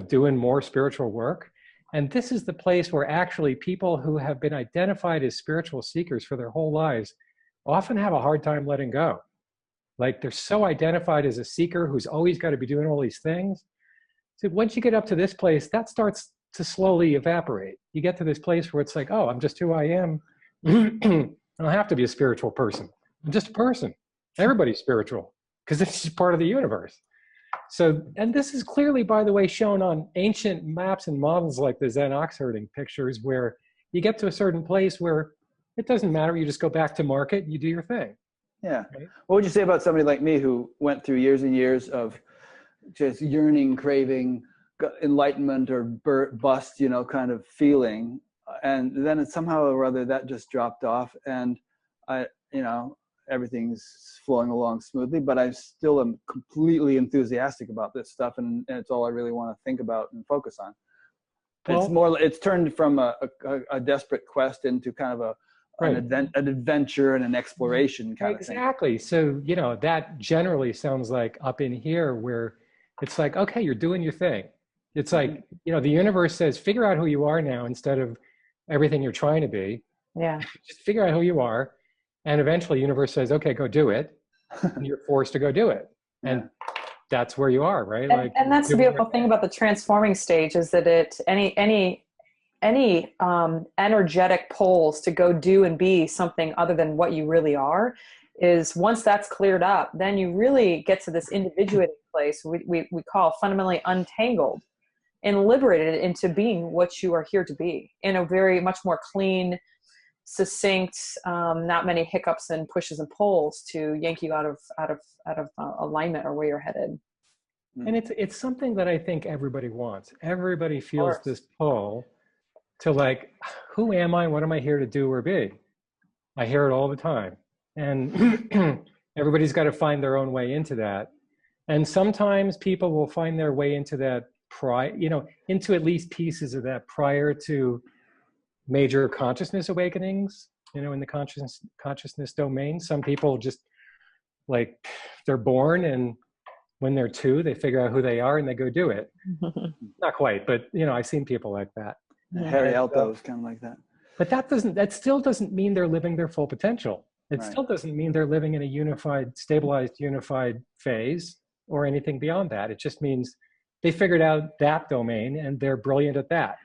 doing more spiritual work? And this is the place where actually people who have been identified as spiritual seekers for their whole lives often have a hard time letting go. Like they're so identified as a seeker who's always got to be doing all these things. So once you get up to this place, that starts to slowly evaporate. You get to this place where it's like, oh, I'm just who I am. I don't have to be a spiritual person. I'm just a person. Everybody's spiritual because it's just part of the universe. So, and this is clearly, by the way, shown on ancient maps and models like the Zen ox herding pictures, where you get to a certain place where it doesn't matter. You just go back to market and you do your thing. Yeah. Right? What would you say about somebody like me who went through years and years of just yearning, craving, enlightenment or bust, kind of feeling, and then somehow or other that just dropped off, and everything's flowing along smoothly, but I still am completely enthusiastic about this stuff, and it's all I really want to think about and focus on. It's turned from a desperate quest into kind of an adventure and an exploration kind of thing. Exactly. So, that generally sounds like up in here where it's like, okay, you're doing your thing. It's like, the universe says, figure out who you are now instead of everything you're trying to be. Yeah. Just figure out who you are. And eventually the universe says, okay, go do it. And you're forced to go do it. And that's where you are, right? And that's the beautiful thing about the transforming stage is that any energetic pulls to go do and be something other than what you really are is, once that's cleared up, then you really get to this individuated place we call fundamentally untangled and liberated into being what you are here to be in a very much more clean, succinct, not many hiccups and pushes and pulls to yank you out of alignment or where you're headed. And it's something that I think everybody wants. Everybody feels this pull to like, who am I? What am I here to do or be? I hear it all the time. And everybody's got to find their own way into that. And sometimes people will find their way into that into at least pieces of that prior to major consciousness awakenings, in the consciousness domain. Some people just like, they're born, and when they're 2, they figure out who they are and they go do it. Not quite, but I've seen people like that. Harry Alto is kind of like that. But that still doesn't mean they're living their full potential. It still doesn't mean they're living in a unified, stabilized, unified phase or anything beyond that. It just means they figured out that domain and they're brilliant at that.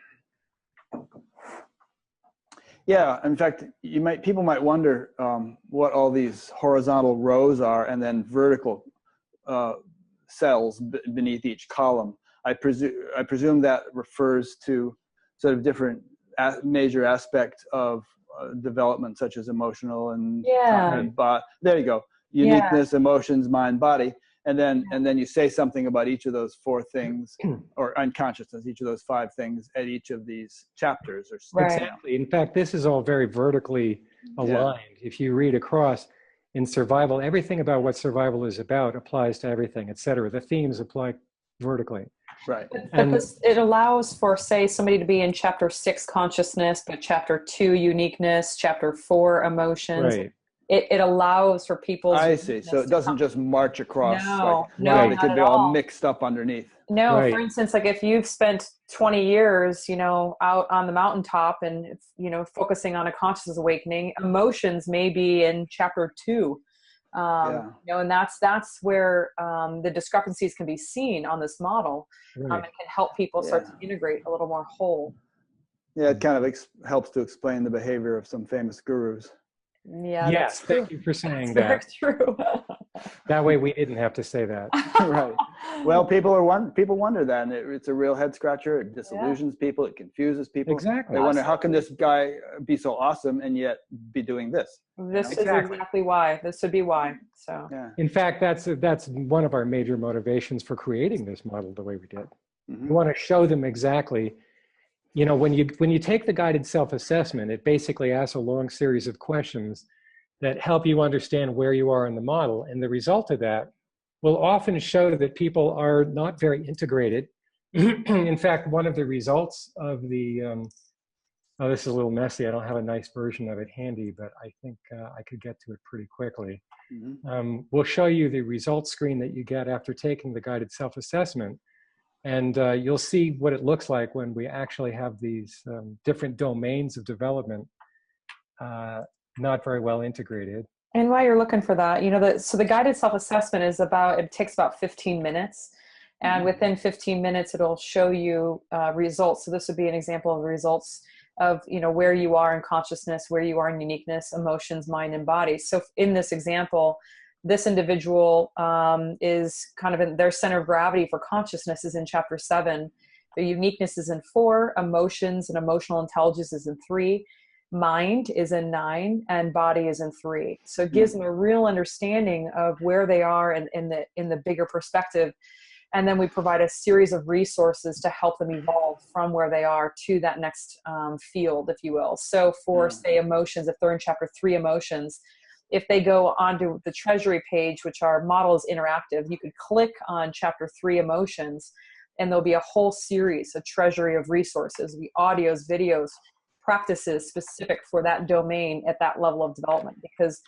Yeah, in fact, people might wonder what all these horizontal rows are and then vertical cells beneath each column. I presume that refers to sort of different major aspects of development, such as emotional and there you go, uniqueness, emotions, mind, body. And then you say something about each of those 4 things, or unconsciousness, each of those 5 things at each of these chapters. Exactly. In fact, this is all very vertically aligned. If you read across in survival, everything about what survival is about applies to everything, et cetera. The themes apply vertically. Right. But it allows for, say, somebody to be in chapter 6 consciousness, but chapter 2 uniqueness, chapter 4 emotions. Right. It allows for people. I see. So it doesn't just march across. No, it could be all mixed up underneath. No, for instance, like if you've spent 20 years, out on the mountaintop and, focusing on a consciousness awakening, emotions may be in chapter 2. And that's where the discrepancies can be seen on this model. It can help people start to integrate a little more whole. Yeah, it kind of helps to explain the behavior of some famous gurus. Yeah. Yes, thank you for saying that. Very true. That way we didn't have to say that. Right. Well, people wonder that, and it's a real head scratcher. It disillusions people. It confuses people. Exactly. They wonder, how can this guy be so awesome and yet be doing this? This is exactly why. This would be why. So. Yeah. In fact, that's one of our major motivations for creating this model the way we did. Mm-hmm. We want to show them exactly. When you take the guided self-assessment, it basically asks a long series of questions that help you understand where you are in the model. And the result of that will often show that people are not very integrated. In fact, one of the results of the, this is a little messy. I don't have a nice version of it handy, but I think I could get to it pretty quickly. Mm-hmm. We'll show you the results screen that you get after taking the guided self-assessment. And you'll see what it looks like when we actually have these different domains of development not very well integrated. And while you're looking for that, so the guided self-assessment it takes about 15 minutes. And within 15 minutes, it'll show you results. So this would be an example of the results of, you know, where you are in consciousness, where you are in uniqueness, emotions, mind, and body. So in this example, this individual is kind of in their center of gravity for consciousness is in chapter 7. Their uniqueness is in 4, emotions and emotional intelligence is in 3, mind is in 9, and body is in 3. So it gives them a real understanding of where they are in the bigger perspective. And then we provide a series of resources to help them evolve from where they are to that next field, if you will. So for, say, emotions, if they're in chapter 3, emotions, if they go onto the treasury page, which our model is interactive, you could click on chapter 3, emotions, and there'll be a whole series, a treasury of resources, the audios, videos, practices specific for that domain at that level of development. Because,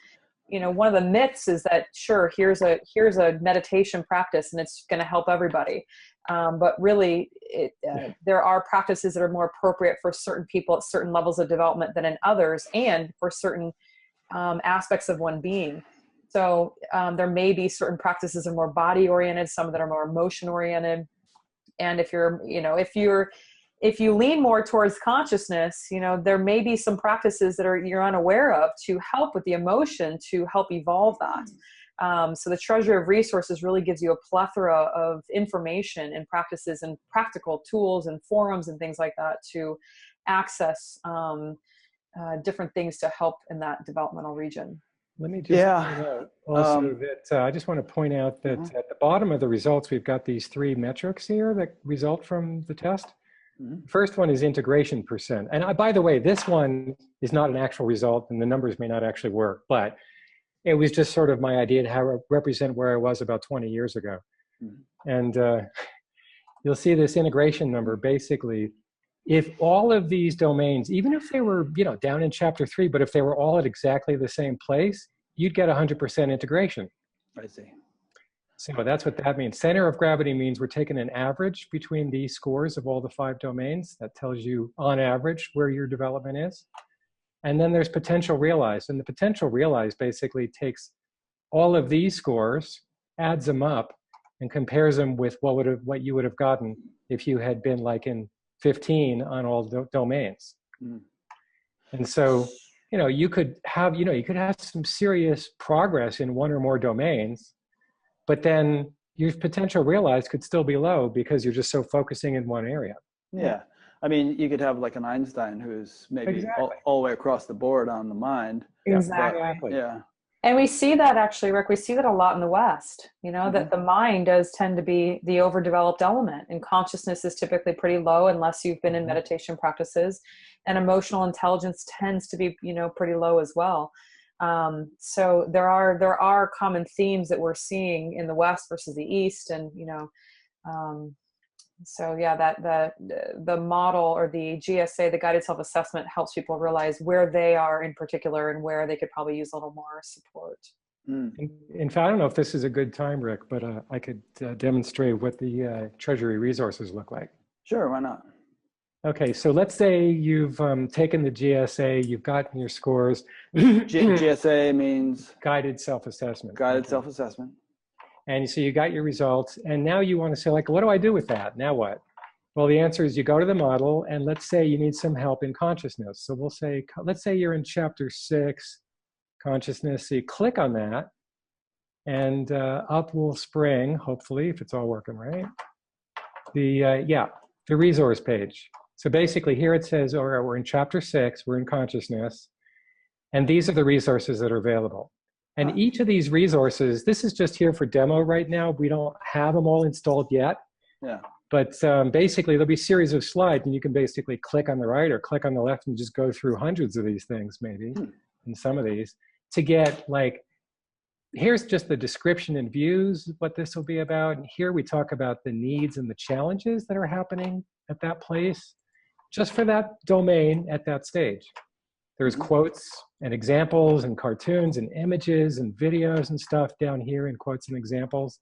you know, one of the myths is that, sure, here's a meditation practice and it's going to help everybody. But really, there are practices that are more appropriate for certain people at certain levels of development than in others, and for certain aspects of one being. So there may be certain practices that are more body oriented, some that are more emotion oriented. And if you lean more towards consciousness, you know, there may be some practices that you're unaware of to help with the emotion, to help evolve that. So the treasury of resources really gives you a plethora of information and practices and practical tools and forums and things like that to access different things to help in that developmental region. Let me just point out also that I just want to point out that at the bottom of the results, we've got these 3 metrics here that result from the test. First one is integration percent. And by the way, this one is not an actual result and the numbers may not actually work, but it was just sort of my idea to how represent where I was about 20 years ago. And you'll see this integration number. Basically, if all of these domains, even if they were, you know, down in chapter 3, but if they were all at exactly the same place, you'd get 100% integration. I see. So that's what that means. Center of gravity means we're taking an average between these scores of all the 5 domains. That tells you on average where your development is. And then there's potential realized. And the potential realized basically takes all of these scores, adds them up, and compares them with what you would have gotten if you had been like in 15 on all domains. And so, you know, you could have some serious progress in 1 or more domains, but then your potential realized could still be low because you're just so focusing in one area. Yeah. I mean, you could have like an Einstein who's maybe all the way across the board on the mind. Exactly. Yeah. And we see that actually, Rick, we see that a lot in the West, you know, that the mind does tend to be the overdeveloped element, and consciousness is typically pretty low unless you've been in meditation practices, and emotional intelligence tends to be, you know, pretty low as well. So there are common themes that we're seeing in the West versus the East. And, you know, so yeah, that the model, or the GSA, the guided self-assessment, helps people realize where they are in particular and where they could probably use a little more support. In fact, I don't know if this is a good time, Rick, but I could demonstrate what the treasury resources look like. Sure, why not? Okay, so let's say you've taken the GSA, you've gotten your scores. GSA means? Guided self-assessment. Guided self-assessment. And so you got your results, and now you want to say, like, what do I do with that? Now what? Well, the answer is you go to the model, and let's say you need some help in consciousness. So we'll say, let's say you're in chapter 6, consciousness. So you click on that, and up will spring, hopefully, if it's all working right, the resource page. So basically here it says, all right, we're in chapter 6, we're in consciousness, and these are the resources that are available. And each of these resources, this is just here for demo right now. We don't have them all installed yet. Yeah. But basically, there'll be a series of slides, and you can basically click on the right or click on the left and just go through hundreds of these things, maybe, and some of these, to get, like, here's just the description and views, what this will be about. And here we talk about the needs and the challenges that are happening at that place, just for that domain at that stage. There's quotes and examples and cartoons and images and videos and stuff down here in quotes and examples,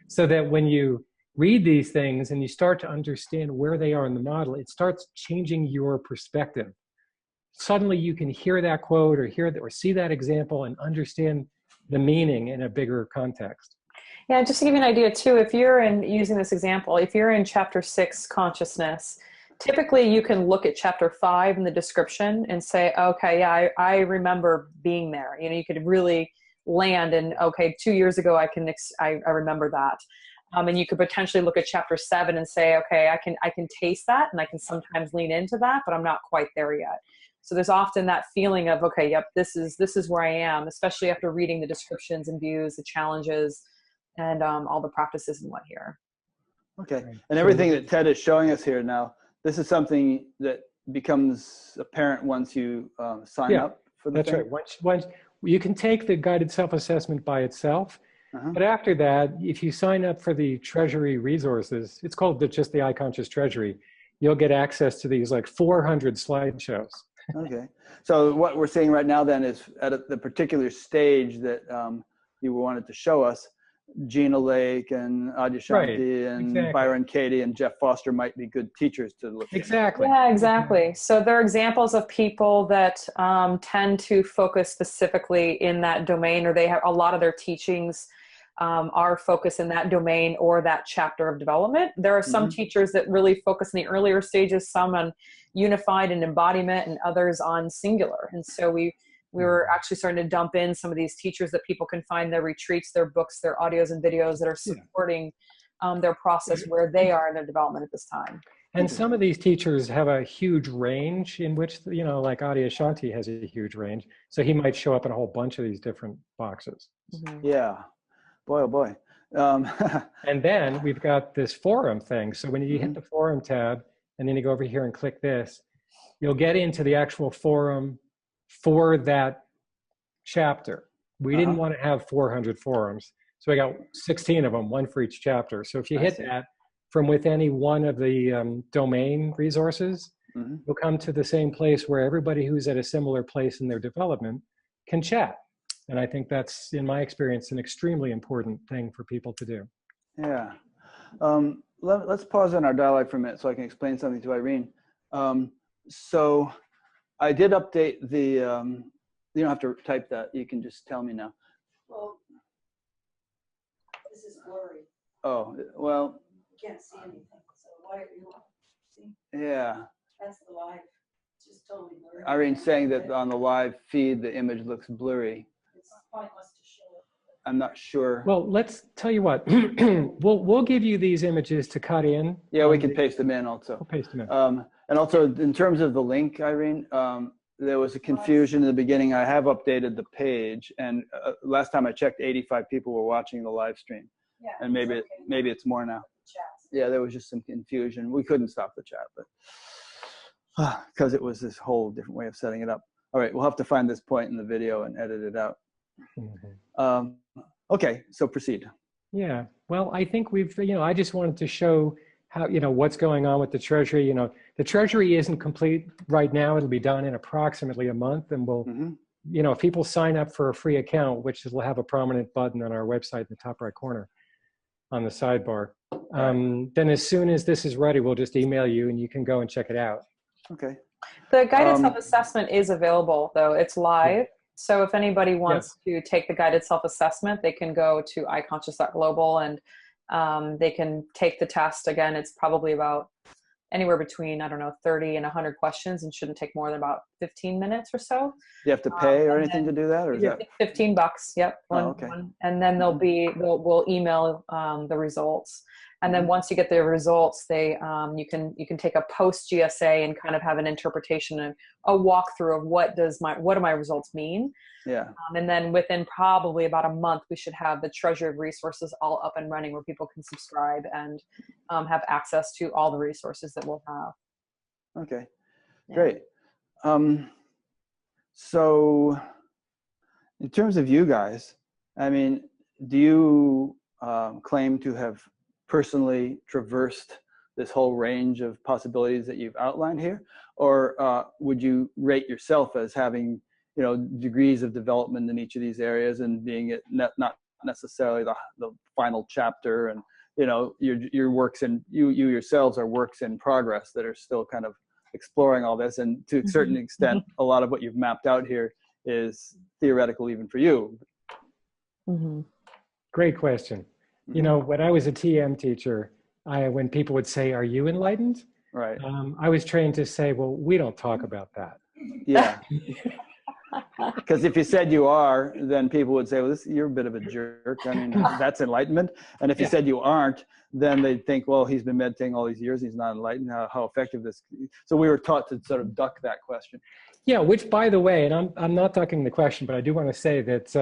so that when you read these things and you start to understand where they are in the model, it starts changing your perspective. Suddenly you can hear that quote or hear that or see that example and understand the meaning in a bigger context. Yeah, just to give you an idea too, if you're using this example, if you're in chapter 6, consciousness, typically you can look at chapter 5 in the description and say, okay, yeah, I remember being there. You know, you could really land and, okay, 2 years ago, I remember that. And you could potentially look at chapter 7 and say, okay, I can taste that, and I can sometimes lean into that, but I'm not quite there yet. So there's often that feeling of, okay, yep, this is where I am, especially after reading the descriptions and views, the challenges, and all the practices and what here. Okay. And everything that Ted is showing us here now, this is something that becomes apparent once you sign up for the That's thing? right. Once you can take the guided self-assessment by itself, but after that, if you sign up for the Treasury resources, it's called just the iConscious Treasury, you'll get access to these like 400 slideshows. Okay. So what we're seeing right now then is at the particular stage that you wanted to show us, Gina Lake and Adyashanti and Byron Katie and Jeff Foster might be good teachers to look at. Exactly. Yeah, exactly. So there are examples of people that tend to focus specifically in that domain, or they have a lot of their teachings are focused in that domain or that chapter of development. There are some teachers that really focus in the earlier stages, some on unified and embodiment, and others on singular. And so we were actually starting to dump in some of these teachers that people can find their retreats, their books, their audios and videos that are supporting their process where they are in their development at this time. And some of these teachers have a huge range in which, you know, like Adyashanti has a huge range. So he might show up in a whole bunch of these different boxes. Yeah. Boy, oh boy. And then we've got this forum thing. So when you hit the forum tab and then you go over here and click this, you'll get into the actual forum for that chapter. We didn't want to have 400 forums. So we got 16 of them, one for each chapter. So if you hit that from with any one of the domain resources, you'll come to the same place where everybody who's at a similar place in their development can chat. And I think that's, in my experience, an extremely important thing for people to do. Yeah. Let's pause on our dialogue for a minute so I can explain something to Irene. So I did update the, you don't have to type that. You can just tell me now. Well, this is blurry. Oh, well. You can't see anything. So why are you see? Yeah. That's the live. It's just totally blurry. Irene's saying that on the live feed, the image looks blurry. It's pointless to show it. I'm not sure. Well, let's tell you what. we'll give you these images to cut in. Yeah, we can paste them in also. We'll paste them in. And also, in terms of the link, Irene, there was a confusion in the beginning. I have updated the page, and last time I checked, 85 people were watching the live stream. Yeah, and maybe it's more now. Yeah, there was just some confusion. We couldn't stop the chat, but because it was this whole different way of setting it up. All right, we'll have to find this point in the video and edit it out. Okay, so proceed. Yeah, well, I think we've, I just wanted to show how, what's going on with the Treasury. The Treasury isn't complete right now. It'll be done in approximately a month, and we'll, if people sign up for a free account, which will have a prominent button on our website in the top right corner on the sidebar, then as soon as this is ready, we'll just email you and you can go and check it out. Okay. The guided self-assessment is available, though. It's live. So if anybody wants to take the guided self-assessment, they can go to iConscious.global and they can take the test. Again, it's probably about anywhere between, 30 and 100 questions, and shouldn't take more than about 15 minutes or so. You have to pay or anything to do that, or is that $15? Yep. And then we'll email the results. And then once you get the results, you can take a post GSA and kind of have an interpretation and a walkthrough of what do my results mean. Yeah. And then within probably about a month, we should have the treasury of resources all up and running where people can subscribe and have access to all the resources that we'll have. Okay, great. So in terms of you guys, do you claim to have personally traversed this whole range of possibilities that you've outlined here? Or would you rate yourself as having, degrees of development in each of these areas and being it not necessarily the final chapter, and, your works and you yourselves are works in progress that are still kind of exploring all this. And to a certain extent, a lot of what you've mapped out here is theoretical even for you. Great question. When I was a TM teacher, when people would say, "Are you enlightened?" Right. I was trained to say, well, we don't talk about that. Yeah. Because if you said you are, then people would say, well, you're a bit of a jerk. I mean, that's enlightenment. And if you Yeah. said you aren't, then they'd think, well, he's been meditating all these years. He's not enlightened. How effective this. So we were taught to sort of duck that question. Yeah, which, by the way, and I'm not ducking the question, but I do want to say that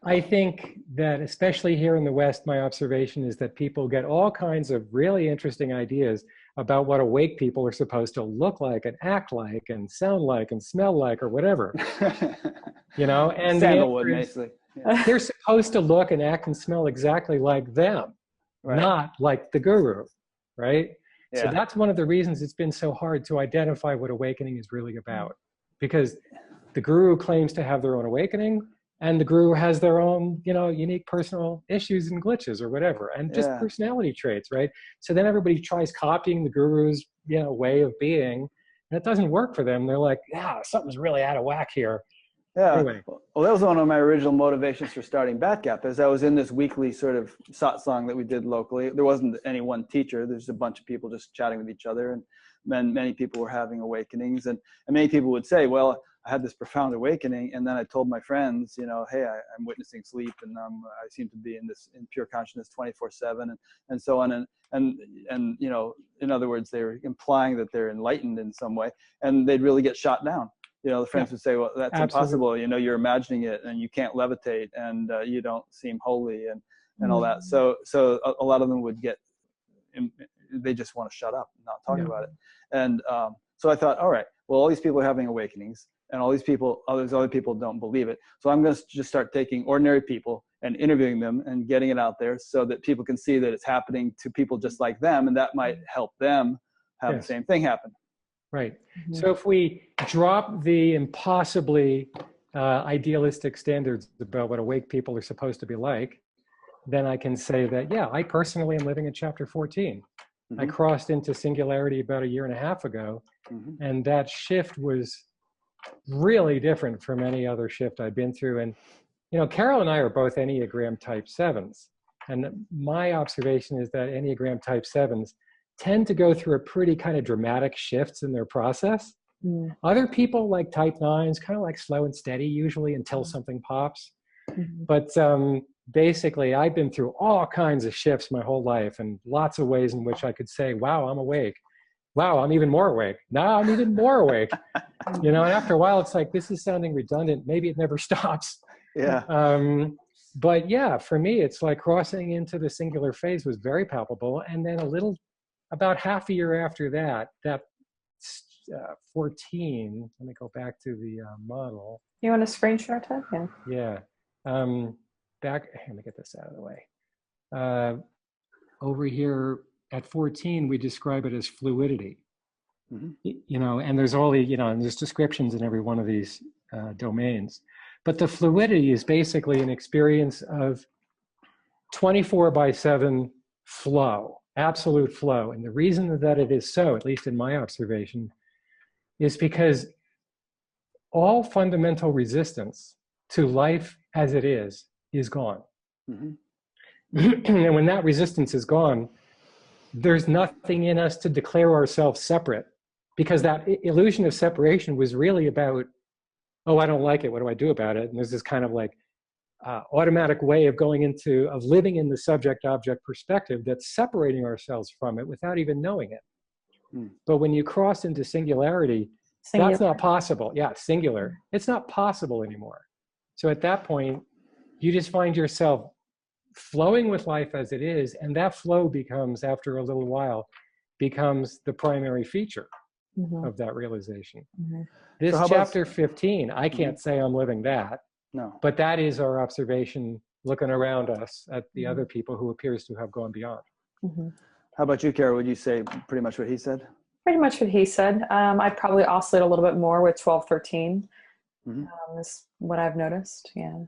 I think that especially here in the West, my observation is that people get all kinds of really interesting ideas about what awake people are supposed to look like and act like and sound like and smell like or whatever, you know? And Sandalwood, the answer is, basically. Yeah. they're supposed to look and act and smell exactly like them, Right. not like the guru, right? Yeah. So that's one of the reasons it's been so hard to identify what awakening is really about, because the guru claims to have their own awakening, and the guru has their own, you know, unique personal issues and glitches or whatever, and just Yeah. personality traits, right? So then everybody tries copying the guru's, you know, way of being, and it doesn't work for them. They're like, yeah, something's really out of whack here. Yeah. Anyway. Well, that was one of my original motivations for starting Batgap, as I was in this weekly sort of satsang that we did locally. There wasn't any one teacher. There's a bunch of people just chatting with each other, and many people were having awakenings, and many people would say, well, I had this profound awakening, and then I told my friends, you know, hey, I'm witnessing sleep, and I seem to be in pure consciousness 24/7, and so on, and you know, in other words, they were implying that they're enlightened in some way, and they'd really get shot down. You know, the friends would say, well, that's Absolutely. impossible. You know, you're imagining it, and you can't levitate, and you don't seem holy, and all that. So a lot of them would get, they just want to shut up and not talk about it. And so I thought, all right, well, all these people are having awakenings, and all these people, other people don't believe it. So I'm going to just start taking ordinary people and interviewing them and getting it out there so that people can see that it's happening to people just like them, and that might help them have the same thing happen. Right. So if we drop the impossibly idealistic standards about what awake people are supposed to be like, then I can say that, yeah, I personally am living in chapter 14. Mm-hmm. I crossed into singularity about 1.5 years ago, and that shift was really different from any other shift I've been through. And, you know, Carol and I are both Enneagram type 7s. And my observation is that Enneagram type 7s tend to go through a pretty kind of dramatic shifts in their process. Other people like type 9s, kind of like slow and steady usually until something pops. But basically, I've been through all kinds of shifts my whole life, and lots of ways in which I could say, wow, I'm awake. Wow, I'm even more awake. Now I'm even more awake. You know, and after a while, it's like, this is sounding redundant. Maybe it never stops. Yeah. But yeah, for me, it's like crossing into the singular phase was very palpable. And then about half a year after that, 14, let me go back to the model. You want a screenshot, Ted? Yeah. Yeah. Let me get this out of the way. Over here at 14, we describe it as fluidity. You know, and there's all the, you know, and there's descriptions in every one of these domains. But the fluidity is basically an experience of 24/7 flow, absolute flow. And the reason that it is so, at least in my observation, is because all fundamental resistance to life as it is gone. And when that resistance is gone, there's nothing in us to declare ourselves separate, because that illusion of separation was really about, oh, I don't like it, what do I do about it? And there's this kind of like automatic way of living in the subject-object perspective that's separating ourselves from it without even knowing it. But when you cross into singularity, that's not possible. Yeah, singular. It's not possible anymore. So at that point, you just find yourself flowing with life as it is, and that flow becomes, after a little while, becomes the primary feature of that realization. This So chapter 15, I can't say I'm living that, No. but that is our observation looking around us at the other people who appears to have gone beyond. How about you, Carol? Would you say pretty much what he said? Pretty much what he said. I'd probably oscillate a little bit more with 12, 13. Is what I've noticed. Yeah.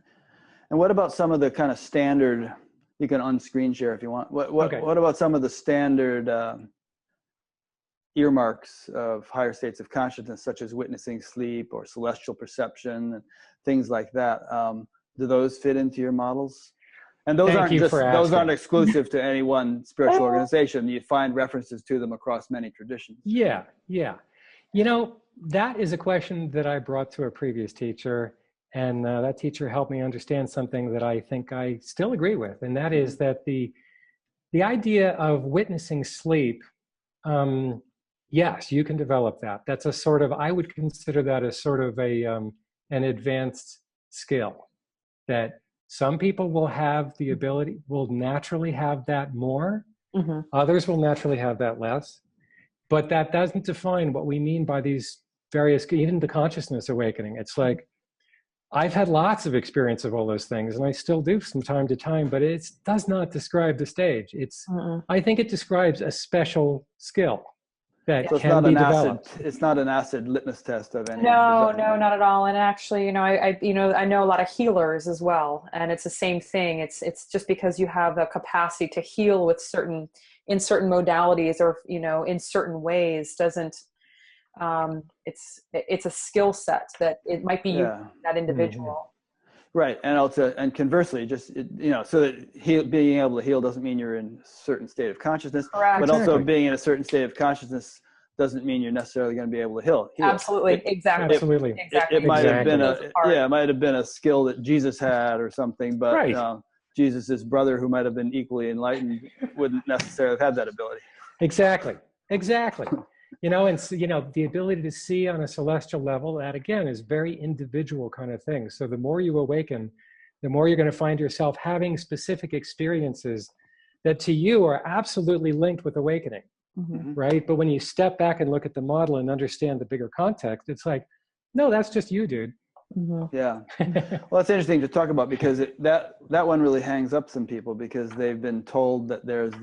And what about some of the kind of standard, you can unscreen share if you want. What about some of the standard earmarks of higher states of consciousness, such as witnessing sleep or celestial perception and things like that? Do those fit into your models? And those Thank aren't you just for those aren't asking. exclusive to any one spiritual organization. You find references to them across many traditions. Yeah, yeah. You know, that is a question that I brought to a previous teacher, and that teacher helped me understand something that I think I still agree with, and that is that the idea of witnessing sleep, yes, you can develop that. That's a sort of, I would consider that as sort of an advanced skill that some people will have the ability, will naturally have that more. Mm-hmm. Others will naturally have that less. But that doesn't define what we mean by these various, even the consciousness awakening. It's like, I've had lots of experience of all those things, and I still do from time to time, but it does not describe the stage. I think it describes a special skill that So it's can not be an acid. developed. It's not an acid litmus test of any. No, not at all. And actually, you know, I know a lot of healers as well, and it's the same thing. It's just because you have the capacity to heal with in certain modalities, or, you know, in certain ways, doesn't. It's a skill set that it might be unique to that individual. Right, and also, and conversely, just you know, so that being able to heal doesn't mean you're in a certain state of consciousness, Correct. but also Exactly. being in a certain state of consciousness doesn't mean you're necessarily going to be able to heal. Absolutely, exactly. Absolutely. Exactly. It might have been Exactly. it might have been a skill that Jesus had or something, but Right. Jesus's brother, who might have been equally enlightened, wouldn't necessarily have had that ability. Exactly. You know, and so, you know, the ability to see on a celestial level, that again is very individual kind of thing. So the more you awaken, the more you're going to find yourself having specific experiences that to you are absolutely linked with awakening, Mm-hmm. right? But when you step back and look at the model and understand the bigger context, it's like, no, that's just you, dude. Mm-hmm. Yeah. Well, it's interesting to talk about because that one really hangs up some people because they've been told that there's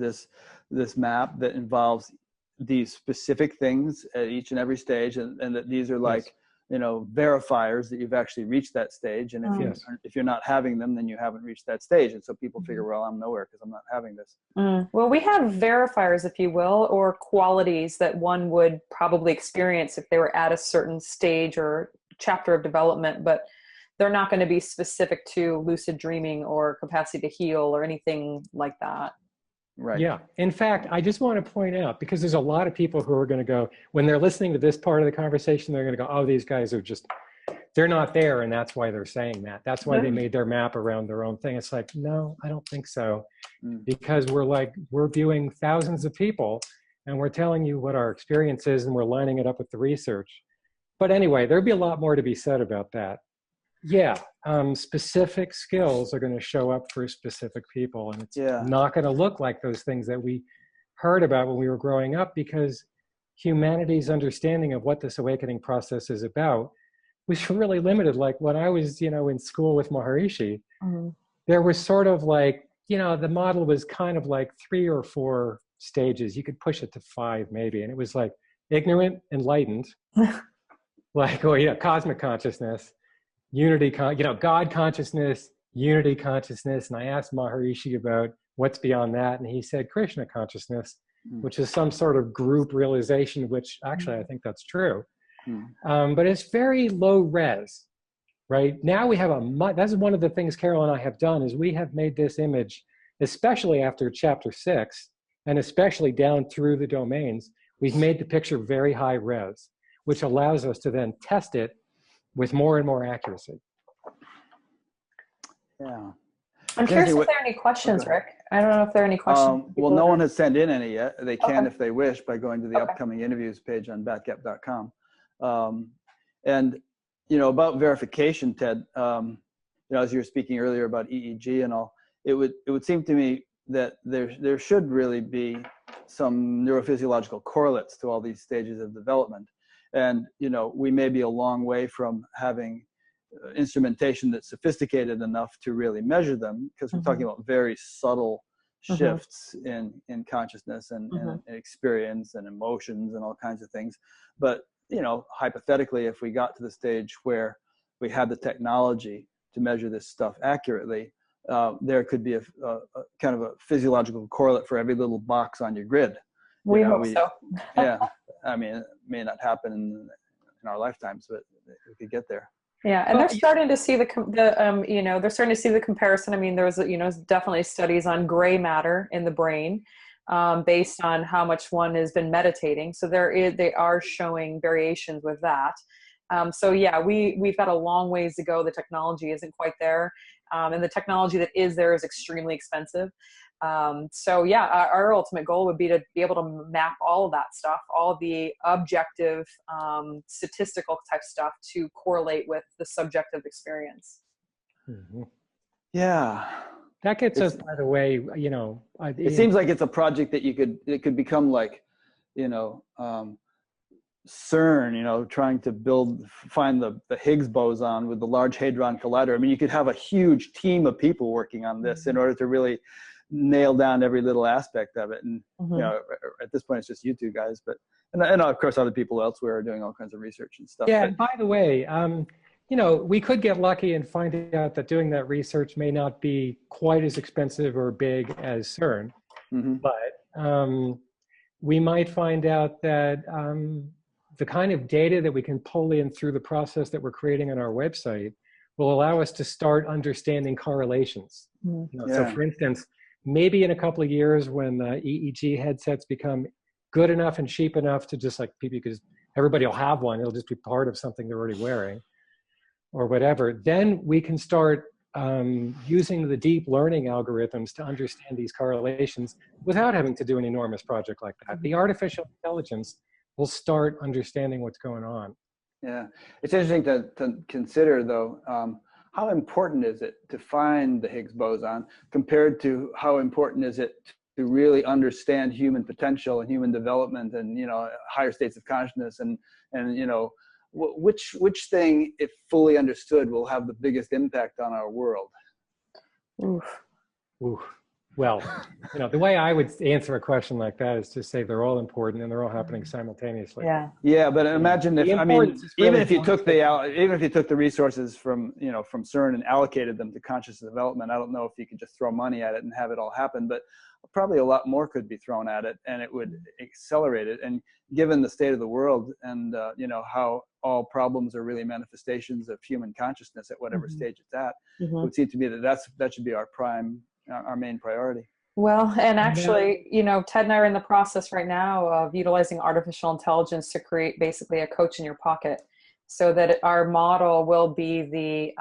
this map that involves these specific things at each and every stage, and that these are like, Yes. you know, verifiers that you've actually reached that stage. And if you're not having them, then you haven't reached that stage. And so people figure, well, I'm nowhere because I'm not having this. Well, we have verifiers, if you will, or qualities that one would probably experience if they were at a certain stage or chapter of development, but they're not going to be specific to lucid dreaming or capacity to heal or anything like that. Right. Yeah. In fact, I just want to point out, because there's a lot of people who are going to go, when they're listening to this part of the conversation, they're going to go, oh, these guys are just, they're not there. And that's why they're saying that. That's why they made their map around their own thing. It's like, no, I don't think so. Because we're viewing thousands of people and we're telling you what our experience is and we're lining it up with the research. But anyway, there'd be a lot more to be said about that. Yeah, specific skills are going to show up for specific people, and it's not going to look like those things that we heard about when we were growing up, because humanity's understanding of what this awakening process is about was really limited. Like when I was, you know, in school with Maharishi, there was sort of like, you know, the model was kind of like 3 or 4 stages. You could push it to 5 maybe, and it was like ignorant, enlightened, like, oh yeah, cosmic consciousness, unity, God consciousness, unity consciousness. And I asked Maharishi about what's beyond that. And he said Krishna consciousness, which is some sort of group realization, which actually I think that's true. But it's very low res, right? Now we have that's one of the things Carol and I have done, is we have made this image, especially after chapter 6, and especially down through the domains, we've made the picture very high res, which allows us to then test it with more and more accuracy. Yeah. I'm curious if there are any questions, Rick. I don't know if there are any questions. Well, no one has sent in any yet. They can if they wish by going to the upcoming interviews page on batgap.com. And, you know, about verification, Ted, you know, as you were speaking earlier about EEG and all, it would seem to me that there should really be some neurophysiological correlates to all these stages of development. And, you know, we may be a long way from having instrumentation that's sophisticated enough to really measure them, because we're talking about very subtle shifts in consciousness and experience and emotions and all kinds of things. But, you know, hypothetically, if we got to the stage where we had the technology to measure this stuff accurately, there could be a kind of a physiological correlate for every little box on your grid. We hope so. Yeah. I mean, it may not happen in our lifetimes, but we could get there. Yeah, and Well, they're starting to see they're starting to see the comparison. I mean, there's definitely studies on gray matter in the brain, based on how much one has been meditating. So they are showing variations with that. So yeah, we've got a long ways to go. The technology isn't quite there, and the technology that is there is extremely expensive. So yeah, our ultimate goal would be to be able to map all of that stuff, all the objective, statistical type stuff to correlate with the subjective experience. Mhm. Yeah. That gets us, It's- by the way, It seems like it's a project that it could become like, CERN, trying to find the Higgs boson with the Large Hadron Collider. I mean, you could have a huge team of people working on this in order to really nail down every little aspect of it. And, at this point, it's just you two guys, but, and of course, other people elsewhere are doing all kinds of research and stuff. yeah, But, and by the way, we could get lucky and find out that doing that research may not be quite as expensive or big as CERN, mhm. but we might find out that the kind of data that we can pull in through the process that we're creating on our website will allow us to start understanding correlations. So for instance, maybe in a couple of years when EEG headsets become good enough and cheap enough to just like people, because everybody will have one, it'll just be part of something they're already wearing or whatever, then we can start using the deep learning algorithms to understand these correlations without having to do an enormous project like that. The artificial intelligence will start understanding what's going on. Yeah, it's interesting to consider, though, how important is it to find the Higgs boson compared to how important is it to really understand human potential and human development and, higher states of consciousness and which thing, if fully understood, will have the biggest impact on our world? Oof. Ooh. Well, the way I would answer a question like that is to say they're all important and they're all happening simultaneously. Yeah. Yeah, but imagine if, even if you took the resources from CERN and allocated them to conscious development, I don't know if you could just throw money at it and have it all happen, but probably a lot more could be thrown at it and it would accelerate it. And given the state of the world and, how all problems are really manifestations of human consciousness at whatever stage it's at, it would seem to me that should be our main priority. Well, and actually, Ted and I are in the process right now of utilizing artificial intelligence to create basically a coach in your pocket, so that our model will be the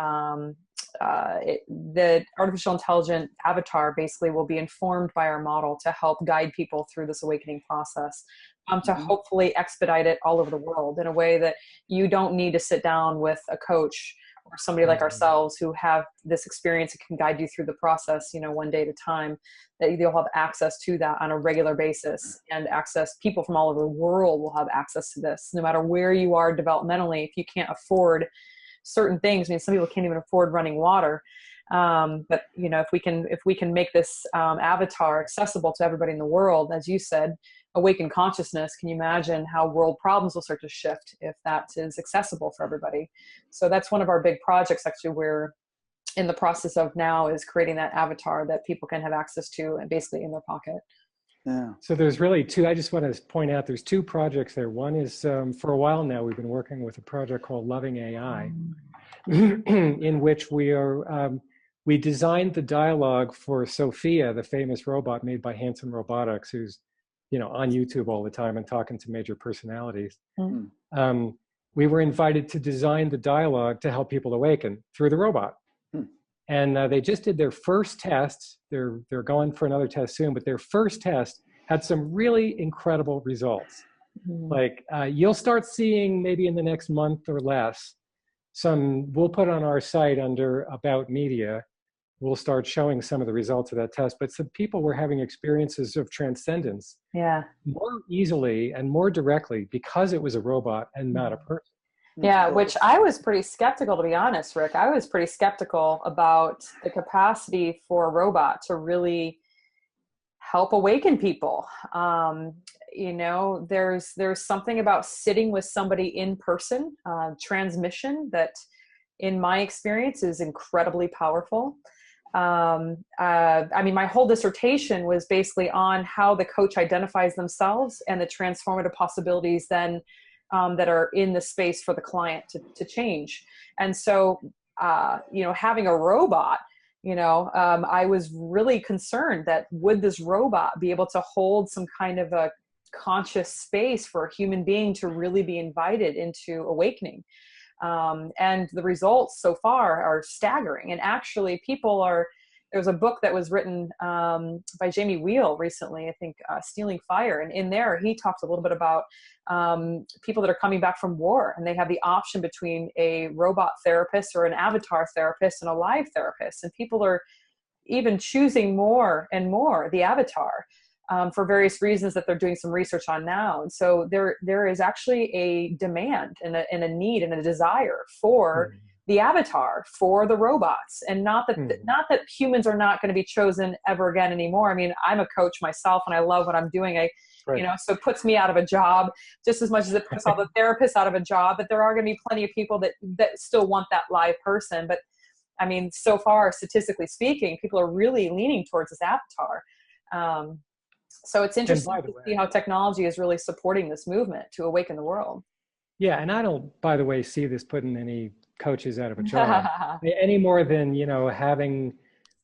artificial intelligent avatar basically will be informed by our model to help guide people through this awakening process, to hopefully expedite it all over the world in a way that you don't need to sit down with a coach or somebody like ourselves who have this experience and can guide you through the process, one day at a time, that you'll have access to that on a regular basis, and people from all over the world will have access to this, no matter where you are developmentally. If you can't afford certain things, some people can't even afford running water. But if we can make this avatar accessible to everybody in the world, as you said, awaken consciousness, can you imagine how world problems will start to shift if that is accessible for everybody? So that's one of our big projects actually we're in the process of now, is creating that avatar that people can have access to and basically in their pocket. Yeah. So there's really two, I just want to point out there's two projects there. One is for a while now, we've been working with a project called Loving AI, in which we designed the dialogue for Sophia, the famous robot made by Hanson Robotics, who's on YouTube all the time and talking to major personalities. We were invited to design the dialogue to help people awaken through the robot. And they just did their first test. They're going for another test soon, but their first test had some really incredible results. Like you'll start seeing maybe in the next month or less, we'll put on our site under About Media, we'll start showing some of the results of that test, but some people were having experiences of transcendence more easily and more directly because it was a robot and not a person. Yeah, which I was pretty skeptical, to be honest, Rick. I was pretty skeptical about the capacity for a robot to really help awaken people. There's something about sitting with somebody in person, transmission, that in my experience is incredibly powerful. My whole dissertation was basically on how the coach identifies themselves and the transformative possibilities then that are in the space for the client to change. And so, having a robot, I was really concerned that would this robot be able to hold some kind of a conscious space for a human being to really be invited into awakening. And the results so far are staggering. And actually there was a book that was written by Jamie Wheal recently, I think, Stealing Fire. And in there, he talks a little bit about people that are coming back from war, and they have the option between a robot therapist or an avatar therapist and a live therapist. And people are even choosing more and more the avatar for various reasons that they're doing some research on now. And so there is actually a demand and a need and a desire for the avatar, for the robots. And not that humans are not going to be chosen ever again anymore. I mean, I'm a coach myself and I love what I'm doing. So it puts me out of a job just as much as it puts all the therapists out of a job, but there are going to be plenty of people that still want that live person. But I mean, so far, statistically speaking, people are really leaning towards this avatar. So it's interesting to see how technology is really supporting this movement to awaken the world. Yeah, and I don't, by the way, see this putting any coaches out of a job any more than, having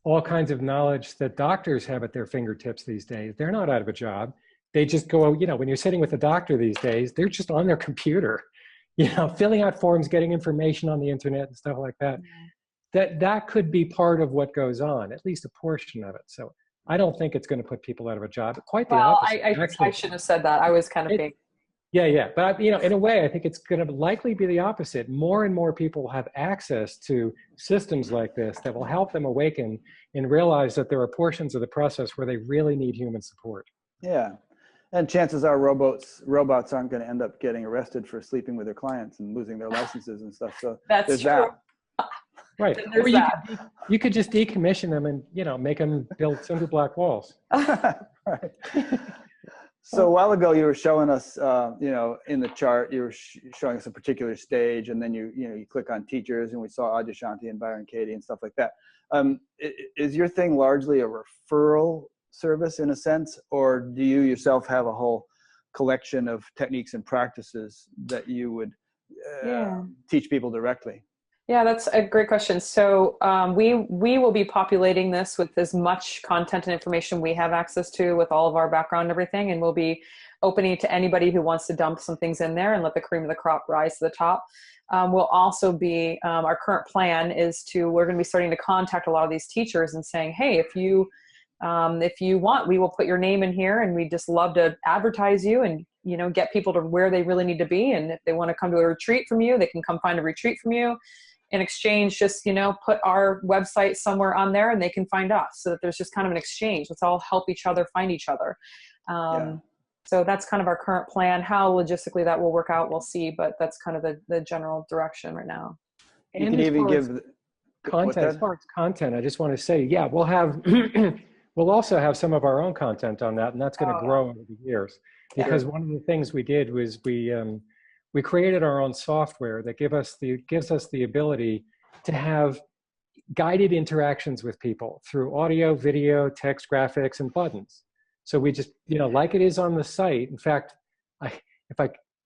all kinds of knowledge that doctors have at their fingertips these days. They're not out of a job. They just go, when you're sitting with a doctor these days, they're just on their computer, filling out forms, getting information on the internet and stuff like that. That could be part of what goes on, at least a portion of it. So I don't think it's going to put people out of a job. Quite the opposite. I shouldn't have said that. I was kind of being. Yeah. But, in a way, I think it's going to likely be the opposite. More and more people have access to systems like this that will help them awaken and realize that there are portions of the process where they really need human support. Yeah. And chances are robots aren't going to end up getting arrested for sleeping with their clients and losing their licenses and stuff. So that's true. Right. Or you could just decommission them and, make them build cinder block walls. Right. So a while ago, you were showing us, in the chart, you were showing us a particular stage, and then you click on teachers, and we saw Adyashanti and Byron Katie and stuff like that. Is your thing largely a referral service in a sense, or do you yourself have a whole collection of techniques and practices that you would teach people directly? Yeah, that's a great question. So we will be populating this with as much content and information we have access to with all of our background and everything, and we'll be opening it to anybody who wants to dump some things in there and let the cream of the crop rise to the top. We'll also be, our current plan is we're going to be starting to contact a lot of these teachers and saying, hey, if you want, we will put your name in here, and we just love to advertise you and, get people to where they really need to be. And if they want to come to a retreat from you, they can come find a retreat from you. In exchange, just, put our website somewhere on there and they can find us, so that there's just kind of an exchange. Let's all help each other find each other. So that's kind of our current plan. How logistically that will work out, we'll see, but that's kind of the general direction right now. You can even give content. As far as content, I just want to say, we'll have, we'll also have some of our own content on that, and that's going to grow over the years. Because one of the things we did was we created our own software that gives us the ability to have guided interactions with people through audio, video, text, graphics, and buttons. So we just, like it is on the site. In fact, I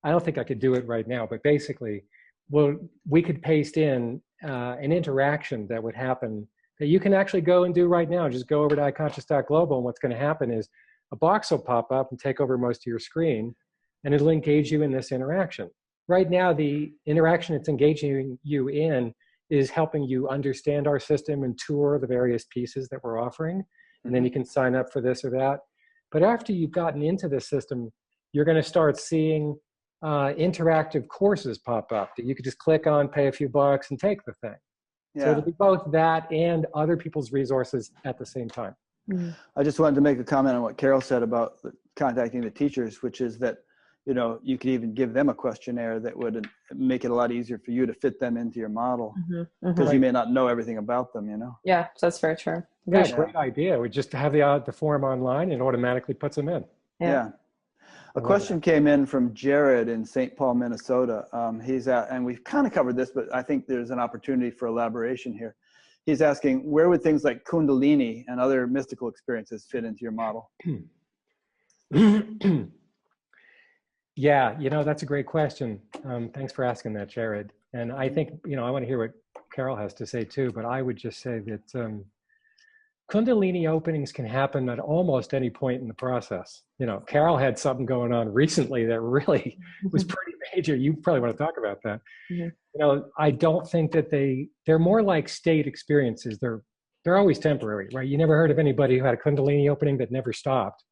don't think I could do it right now, but basically, we could paste in an interaction that would happen that you can actually go and do right now. Just go over to iConscious.global, and what's going to happen is a box will pop up and take over most of your screen, and it'll engage you in this interaction. Right now, the interaction it's engaging you in is helping you understand our system and tour the various pieces that we're offering. And then you can sign up for this or that. But after you've gotten into the system, you're going to start seeing interactive courses pop up that you could just click on, pay a few bucks, and take the thing. So it'll be both that and other people's resources at the same time. I just wanted to make a comment on what Carol said about contacting the teachers, which is that, you could even give them a questionnaire that would make it a lot easier for you to fit them into your model, because you may not know everything about them, Yeah, that's very true. That's a great idea. We just have the form online and it automatically puts them in. Yeah. A question came in from Jared in St. Paul, Minnesota. He's and we've kind of covered this, but I think there's an opportunity for elaboration here. He's asking, where would things like Kundalini and other mystical experiences fit into your model? Yeah, that's a great question. Thanks for asking that, Jared. And I think, I want to hear what Carol has to say too, but I would just say that Kundalini openings can happen at almost any point in the process. Carol had something going on recently that really was pretty major. You probably want to talk about that. Mm-hmm. I don't think that they're more like state experiences. They're always temporary, right? You never heard of anybody who had a Kundalini opening that never stopped.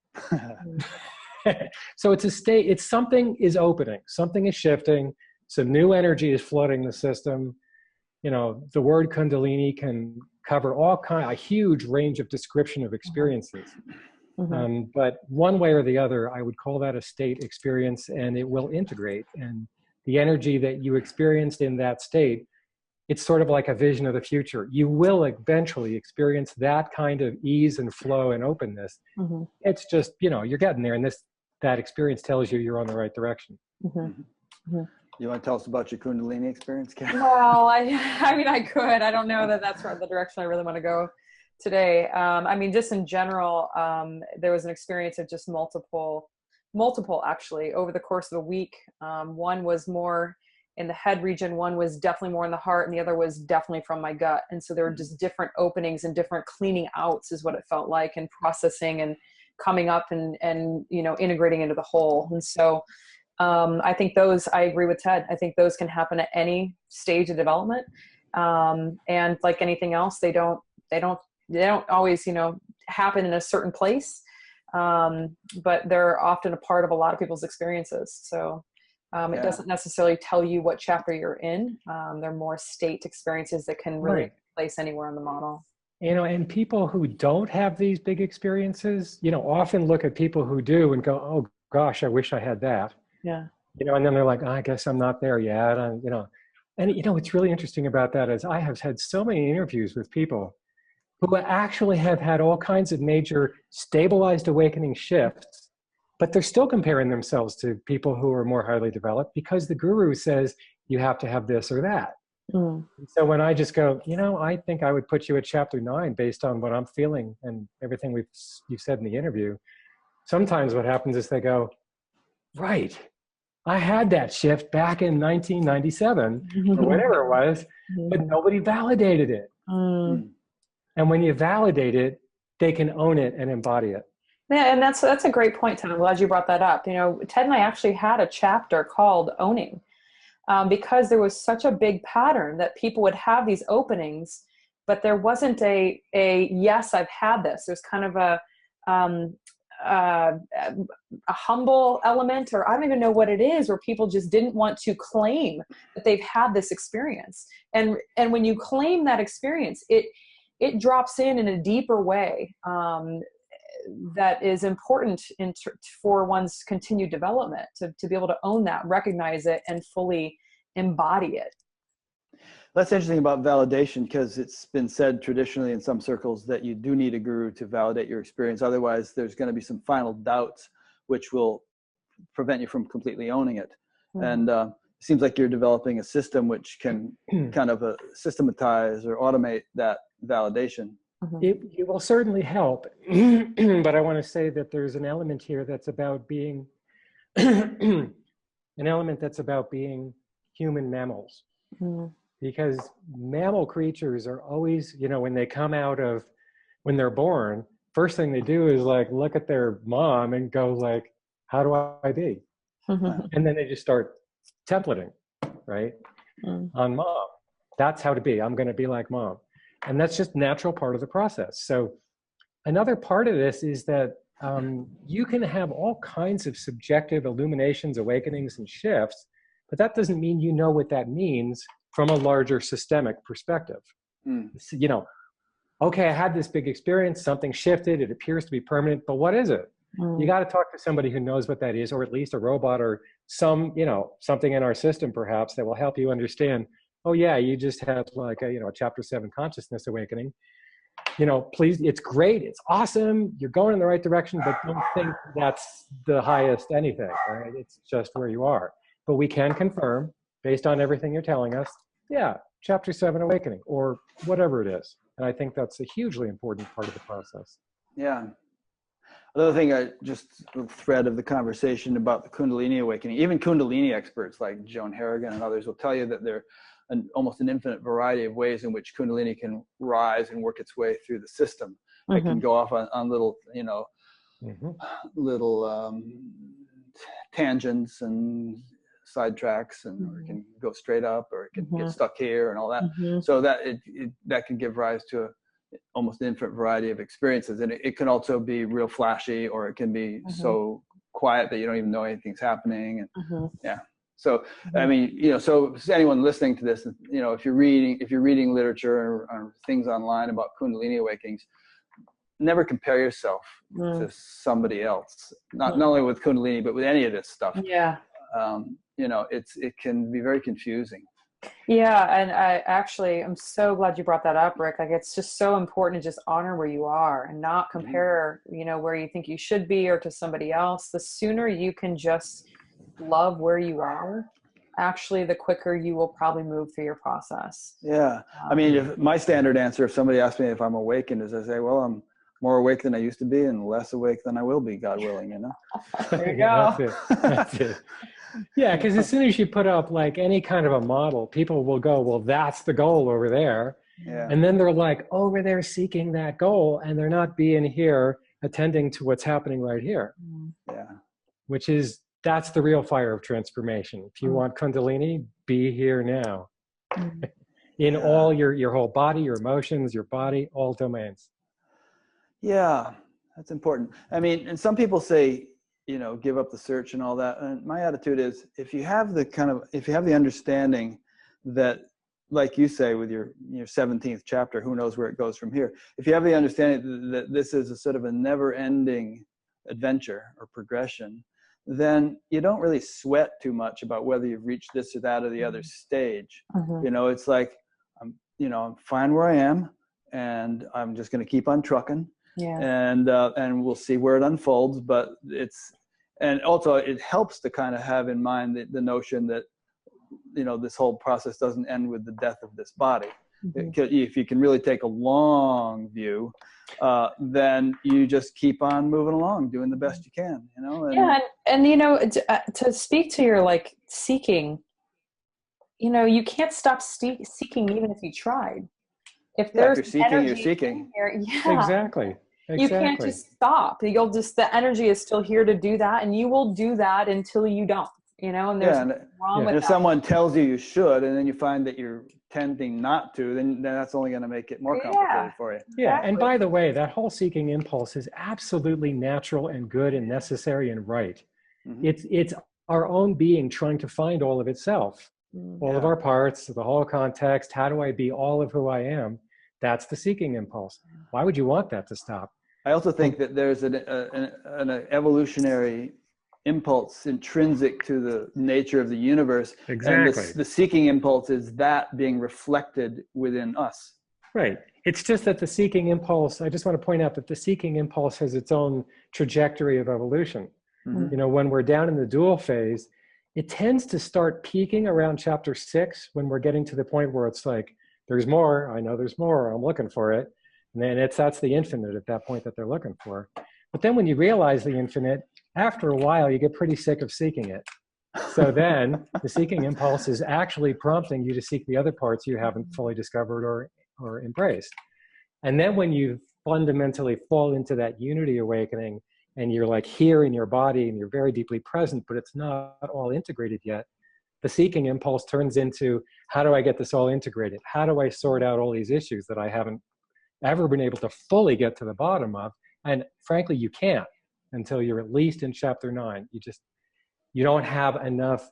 So it's a state, it's something is opening, something is shifting, some new energy is flooding the system. The word Kundalini can cover a huge range of description of experiences. Mm-hmm. But one way or the other, I would call that a state experience, and it will integrate. And the energy that you experienced in that state, it's sort of like a vision of the future. You will eventually experience that kind of ease and flow and openness. Mm-hmm. It's just, you're getting there, and that experience tells you you're on the right direction. Mm-hmm. Mm-hmm. You want to tell us about your Kundalini experience, Karen? Well, I mean, I could. I don't know that that's the direction I really want to go today. I mean, just in general, there was an experience of just multiple actually over the course of the week. One was more in the head region, one was definitely more in the heart, and the other was definitely from my gut. And so there were just different openings and different cleaning outs is what it felt like, and processing and coming up and integrating into the whole. And so I think I agree with Ted. I think those can happen at any stage of development. And like anything else, they don't always, happen in a certain place. But they're often a part of a lot of people's experiences. So it doesn't necessarily tell you what chapter you're in. They're more state experiences that can really take place anywhere in the model. And people who don't have these big experiences, often look at people who do and go, oh gosh, I wish I had that. Yeah. And then they're like, oh, I guess I'm not there yet. And what's really interesting about that is I have had so many interviews with people who actually have had all kinds of major stabilized awakening shifts, but they're still comparing themselves to people who are more highly developed because the guru says you have to have this or that. Mm. So when I just go, I think I would put you at chapter 9 based on what I'm feeling and everything you've said in the interview. Sometimes what happens is they go, right, I had that shift back in 1997 or whatever it was, but nobody validated it. Mm. And when you validate it, they can own it and embody it. Yeah, and that's a great point, Ted. I'm glad you brought that up. Ted and I actually had a chapter called Owning, because there was such a big pattern that people would have these openings, but there wasn't a yes, I've had this. There's kind of a humble element, or I don't even know what it is, where people just didn't want to claim that they've had this experience. And when you claim that experience, it drops in a deeper way that is important for one's continued development, to be able to own that, recognize it, and fully embody it. That's interesting about validation, because it's been said traditionally in some circles that you do need a guru to validate your experience. Otherwise, there's going to be some final doubts, which will prevent you from completely owning it. Mm-hmm. And it seems like you're developing a system which can kind of systematize or automate that validation. Mm-hmm. It will certainly help. But I want to say that there's an element here that's about being human mammals. Mm-hmm. Because mammal creatures are always, when they come when they're born, first thing they do is like look at their mom and go like, how do I be? Mm-hmm. And then they just start templating, right? Mm-hmm. On mom. That's how to be. I'm going to be like mom. And that's just natural part of the process. So another part of this is that you can have all kinds of subjective illuminations, awakenings, and shifts, but that doesn't mean you know what that means from a larger systemic perspective. Okay, I had this big experience, something shifted, it appears to be permanent, but what is it? You got to talk to somebody who knows what that is, or at least a robot or something in our system perhaps that will help you understand, oh yeah, you just had like a chapter 7 consciousness awakening. Please, it's great, it's awesome, you're going in the right direction, but don't think that's the highest anything, right? It's just where you are. But we can confirm, based on everything you're telling us, yeah, chapter 7 awakening, or whatever it is. And I think that's a hugely important part of the process. Yeah. Another thing, just a thread of the conversation about the Kundalini awakening, even Kundalini experts like Joan Harrigan and others will tell you that there are almost an infinite variety of ways in which Kundalini can rise and work its way through the system. It can go off on little, little tangents and sidetracks, and or it can go straight up, or it can get stuck here and all that. So that that can give rise to almost an infinite variety of experiences, and it can also be real flashy, or it can be so quiet that you don't even know anything's happening. And yeah, so I mean, so anyone listening to this, if you're reading literature or things online about Kundalini awakenings, never compare yourself to somebody else. Not only with Kundalini, but with any of this stuff. Yeah. It can be very confusing. Yeah, and I'm so glad you brought that up, Rick. Like, it's just so important to just honor where you are and not compare, where you think you should be or to somebody else. The sooner you can just love where you are, actually, the quicker you will probably move through your process. Yeah. I mean, if my standard answer, if somebody asks me if I'm awakened, is I say, well, I'm more awake than I used to be and less awake than I will be, God willing, There you go. That's it. Yeah, because as soon as you put up like any kind of a model, people will go, well, that's the goal over there. Yeah. And then they're like over there seeking that goal, and they're not being here attending to what's happening right here. Yeah. That's the real fire of transformation. If you want Kundalini, be here now. In all your whole body, your emotions, your body, all domains. Yeah, that's important. I mean, and some people say, give up the search and all that. And my attitude is, if you have the understanding that, like you say, with your 17th chapter, who knows where it goes from here. If you have the understanding that this is a sort of a never ending adventure or progression, then you don't really sweat too much about whether you've reached this or that or the other stage. It's like, I'm fine where I am, and I'm just going to keep on trucking. Yeah. And we'll see where it unfolds, but and also it helps to kind of have in mind the notion that, this whole process doesn't end with the death of this body. If you can really take a long view, then you just keep on moving along, doing the best you can, And, to speak to your seeking, you can't stop seeking even if you tried. If there's if you're seeking, you're seeking. Exactly. You can't just stop. The energy is still here to do that, and you will do that until you don't, and there's nothing wrong with if that. someone tells you should, and then you find that you're tending not to, then that's only going to make it more complicated for you. Yeah. Exactly. And by the way, that whole seeking impulse is absolutely natural and good and necessary and right. It's our own being trying to find all of itself, all of our parts, the whole context. How do I be all of who I am? That's the seeking impulse. Why would you want that to stop? I also think that there's an evolutionary impulse intrinsic to the nature of the universe. Exactly. And the seeking impulse is that being reflected within us. Right. It's just that the seeking impulse, I just want to point out that the seeking impulse has its own trajectory of evolution. When we're down in the dual phase, it tends to start peaking around chapter 6 when we're getting to the point where it's like, there's more, I know there's more, I'm looking for it. And then that's the infinite at that point that they're looking for. But then when you realize the infinite, after a while, you get pretty sick of seeking it. So then the seeking impulse is actually prompting you to seek the other parts you haven't fully discovered or embraced. And then when you fundamentally fall into that unity awakening, and you're like here in your body and you're very deeply present, but it's not all integrated yet, the seeking impulse turns into, how do I get this all integrated? How do I sort out all these issues that I haven't ever been able to fully get to the bottom of? And frankly, you can't until you're at least in chapter 9. You don't have enough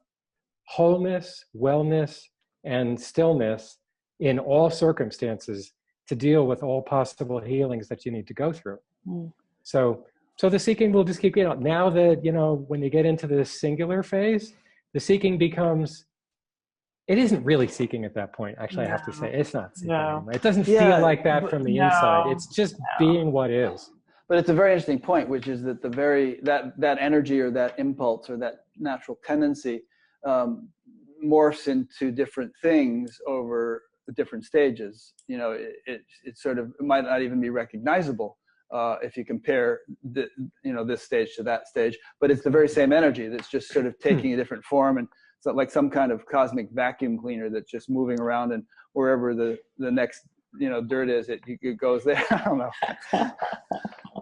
wholeness, wellness, and stillness in all circumstances to deal with all possible healings that you need to go through. So the seeking will just keep getting on. Now that, when you get into this singular phase, the seeking becomes, it isn't really seeking at that point. Actually, I have to say, it's not seeking anymore. It doesn't feel like that from the inside. It's just being what is. But it's a very interesting point, which is that that energy or that impulse or that natural tendency morphs into different things over the different stages. It might not even be recognizable if you compare this stage to that stage, but it's the very same energy that's just sort of taking a different form, and it's like some kind of cosmic vacuum cleaner that's just moving around, and wherever the next dirt is, it goes there. I don't know.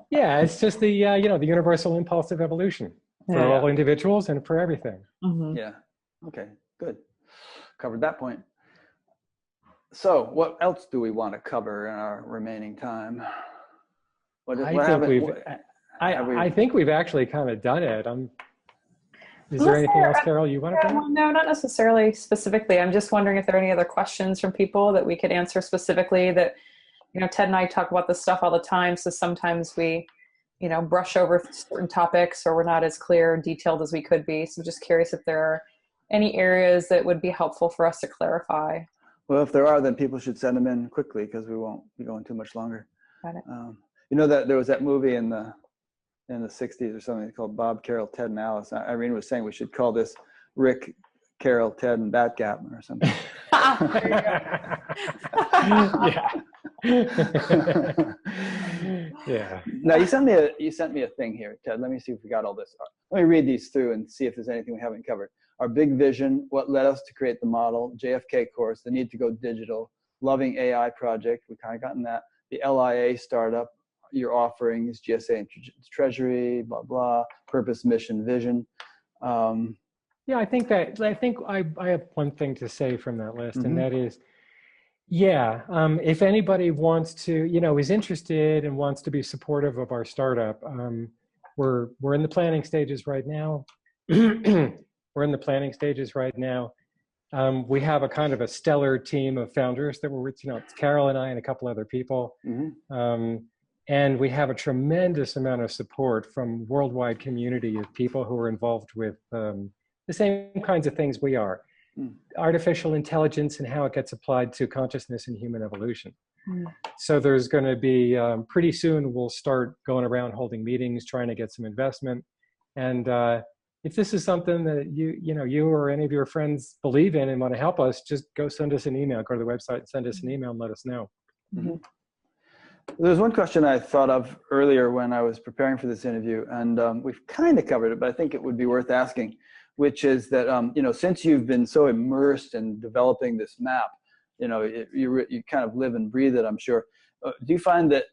Yeah, it's just the the universal impulse of evolution for Yeah. all individuals and for everything. Mhm. Yeah. Okay. Good. Covered that point. So, what else do we want to cover in our remaining time? I think we've actually kind of done it. Is there Unless anything there- else, Carol, you want to bring up? Well, no, not necessarily specifically. I'm just wondering if there are any other questions from people that we could answer specifically. That Ted and I talk about this stuff all the time, so sometimes we brush over certain topics, or we're not as clear and detailed as we could be. So just curious if there are any areas that would be helpful for us to clarify. Well, if there are, then people should send them in quickly, because we won't be going too much longer. Got it. That there was that movie in the 60s or something called Bob, Carol, Ted, and Alice. Irene was saying we should call this Rick, Carol, Ted, and Batgap or something. Yeah. Now you sent me a thing here, Ted. Let me see if we got all this. Let me read these through and see if there's anything we haven't covered. Our big vision, what led us to create the model, JFK course, the need to go digital, loving AI project. We kind of gotten that. The LIA startup, your offerings, GSA and Treasury, blah blah, purpose, mission, vision. Yeah, I think I have one thing to say from that list, and that is, if anybody wants to, is interested and wants to be supportive of our startup, we're in the planning stages right now. We're in the planning stages right now. We have a kind of a stellar team of founders that were, it's Carol and I and a couple other people. And we have a tremendous amount of support from worldwide community of people who are involved with the same kinds of things we are. Artificial intelligence and how it gets applied to consciousness and human evolution. So there's going to be, pretty soon we'll start going around holding meetings, trying to get some investment. And if this is something that you or any of your friends believe in and want to help us, just go send us an email, go to the website and send us an email and let us know. There's one question I thought of earlier when I was preparing for this interview, and we've kind of covered it, but I think it would be worth asking, which is that, since you've been so immersed in developing this map, you kind of live and breathe it, I'm sure. Do you find that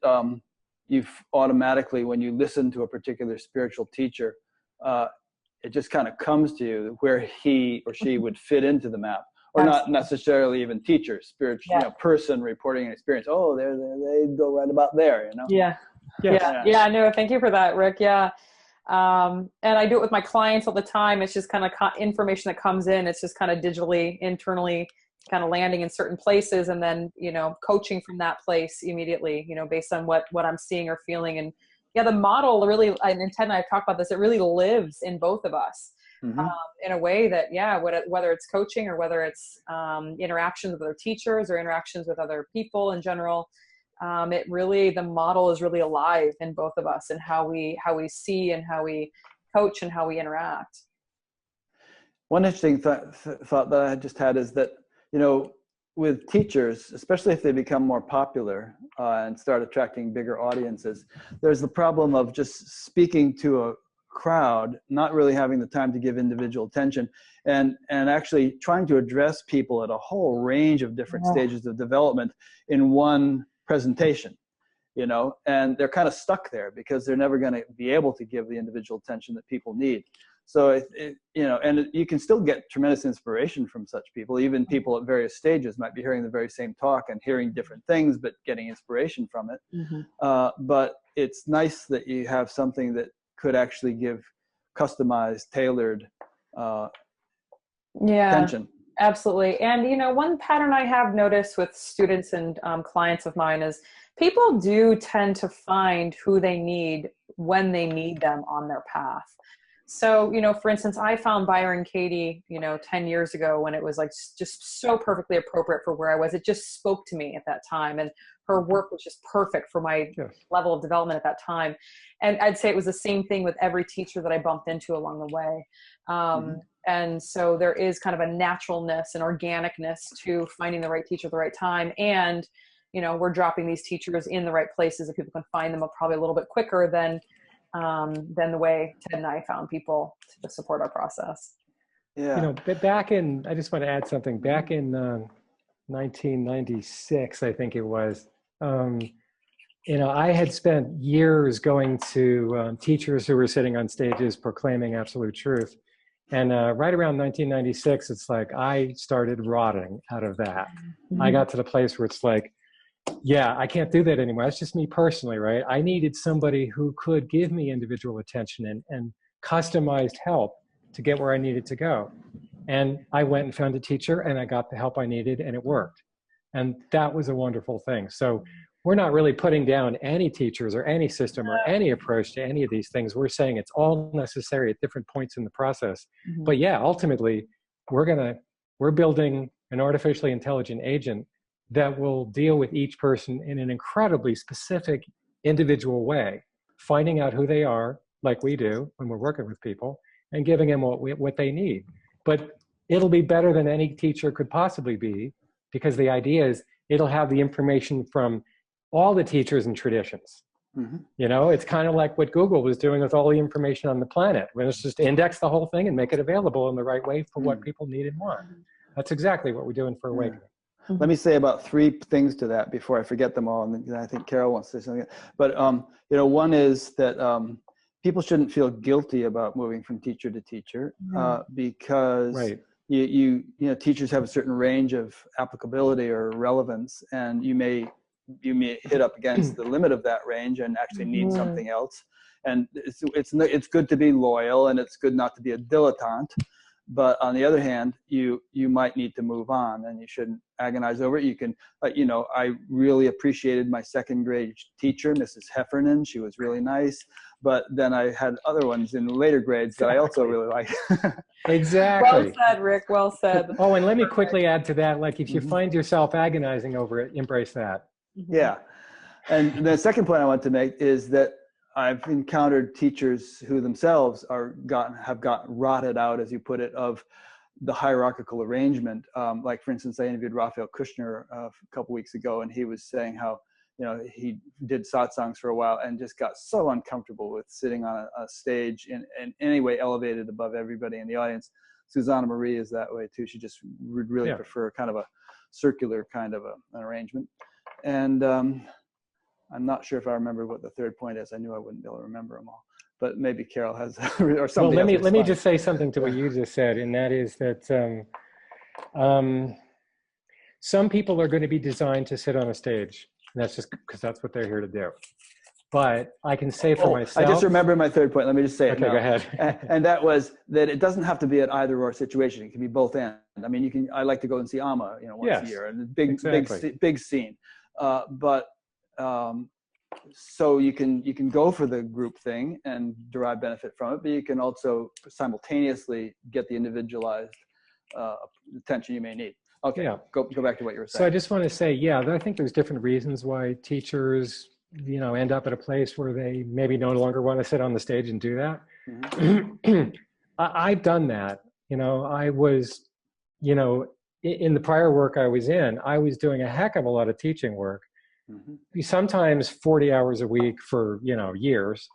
you've automatically, when you listen to a particular spiritual teacher, it just kind of comes to you where he or she would fit into the map? Or not necessarily even teacher, spiritual, person reporting an experience. Oh, there they go right about there, Yeah. No, thank you for that, Rick. Yeah. And I do it with my clients all the time. It's just kind of information that comes in. It's just kind of digitally, internally kind of landing in certain places, and then, coaching from that place immediately, based on what I'm seeing or feeling. And the model really, and Ted and I have talked about this, it really lives in both of us. In a way that, whether it's coaching or whether it's interactions with other teachers or interactions with other people in general, the model is really alive in both of us, and how we see and how we coach and how we interact. One interesting thought that I just had is that, with teachers, especially if they become more popular and start attracting bigger audiences, there's the problem of just speaking to a crowd, not really having the time to give individual attention, and actually trying to address people at a whole range of different stages of development in one presentation, and they're kind of stuck there because they're never going to be able to give the individual attention that people need. So, and you can still get tremendous inspiration from such people. Even people at various stages might be hearing the very same talk and hearing different things, but getting inspiration from it. But it's nice that you have something that could actually give customized, tailored attention. Absolutely. And, one pattern I have noticed with students and clients of mine is people do tend to find who they need when they need them on their path. So, for instance, I found Byron Katie, 10 years ago, when it was like just so perfectly appropriate for where I was. It just spoke to me at that time. And her work was just perfect for my level of development at that time. And I'd say it was the same thing with every teacher that I bumped into along the way. And so there is kind of a naturalness and organicness to finding the right teacher at the right time. And, we're dropping these teachers in the right places that people can find them probably a little bit quicker than the way Ted and I found people to support our process. Yeah. But I just want to add something. Back in 1996, I think it was, I had spent years going to teachers who were sitting on stages proclaiming absolute truth. And right around 1996, it's like I started rotting out of that. I got to the place where it's like, yeah, I can't do that anymore. That's just me personally, right? I needed somebody who could give me individual attention and customized help to get where I needed to go. And I went and found a teacher and I got the help I needed and it worked. And that was a wonderful thing. So we're not really putting down any teachers or any system or any approach to any of these things. We're saying it's all necessary at different points in the process. But yeah, ultimately, we're building an artificially intelligent agent that will deal with each person in an incredibly specific, individual way, finding out who they are, like we do when we're working with people, and giving them what they need. But it'll be better than any teacher could possibly be, because the idea is it'll have the information from all the teachers and traditions. It's kind of like what Google was doing with all the information on the planet. Let's just index the whole thing and make it available in the right way for what people need and want. That's exactly what we're doing for Awakening. Let me say about 3 things to that before I forget them all. And I think Carol wants to say something. But, one is that people shouldn't feel guilty about moving from teacher to teacher because teachers have a certain range of applicability or relevance, and you may hit up against the limit of that range and actually need something else. And it's good to be loyal, and it's good not to be a dilettante. But on the other hand, you might need to move on, and you shouldn't agonize over it. You can, I really appreciated my 2nd grade teacher, Mrs. Heffernan. She was really nice. But then I had other ones in later grades that I also really liked. Exactly. Well said, Rick. Well said. Oh, and let me quickly add to that. Like, if you find yourself agonizing over it, embrace that. Yeah. And the second point I want to make is that I've encountered teachers who themselves have gotten rotted out, as you put it, of the hierarchical arrangement. Like, for instance, I interviewed Raphael Kushner a couple weeks ago, and he was saying how, he did satsangs for a while and just got so uncomfortable with sitting on a stage in any way elevated above everybody in the audience. Susanna Marie is that way too. She just would really prefer kind of a circular kind of an arrangement. And I'm not sure if I remember what the 3rd point is. I knew I wouldn't be able to remember them all, but maybe Carol has or something. Well, let me just say something to what you just said, and that is that some people are going to be designed to sit on a stage. And that's just because that's what they're here to do. But I can say for myself. I just remembered my 3rd point. Let me just say it now. Okay, go ahead. And that was that it doesn't have to be an either or situation. It can be both and. I mean, I like to go and see Amma, once a year, and big scene. So you can go for the group thing and derive benefit from it, but you can also simultaneously get the individualized attention you may need. Okay, go back to what you were saying. So I just want to say, I think there's different reasons why teachers, end up at a place where they maybe no longer want to sit on the stage and do that. I've done that. I was, in the prior work I was in, I was doing a heck of a lot of teaching work. Sometimes 40 hours a week for, years.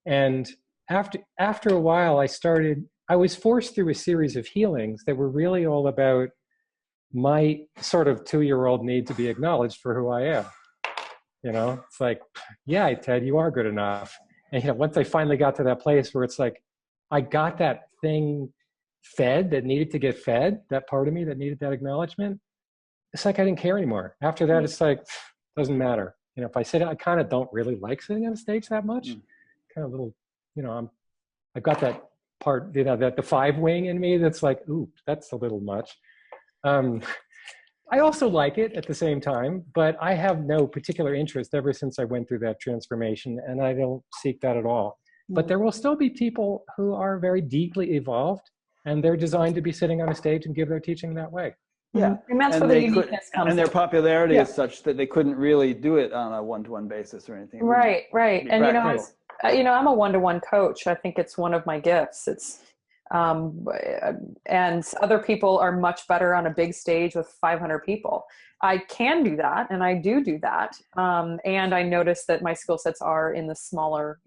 And after a while, I was forced through a series of healings that were really all about my sort of 2-year-old need to be acknowledged for who I am. It's like, yeah, Ted, you are good enough. And, once I finally got to that place where it's like, I got that thing fed that needed to get fed, that part of me that needed that acknowledgement, it's like I didn't care anymore. After that, it's like, doesn't matter. If I sit, I kind of don't really like sitting on a stage that much. Kind of little, I've got that part, that the 5 wing in me that's like, ooh, that's a little much. I also like it at the same time, but I have no particular interest ever since I went through that transformation, and I don't seek that at all. But there will still be people who are very deeply evolved, and they're designed to be sitting on a stage and give their teaching that way. Yeah, and that's where the uniqueness comes. And their popularity is such that they couldn't really do it on a one-to-one basis or anything. Right. And I'm a one-to-one coach. I think it's one of my gifts. And other people are much better on a big stage with 500 people. I can do that, and I do that. And I notice that my skill sets are in the smaller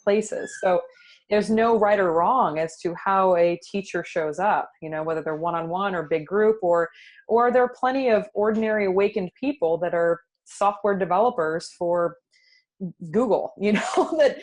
places. So there's no right or wrong as to how a teacher shows up, whether they're one-on-one or big group, or there are plenty of ordinary awakened people that are software developers for Google, that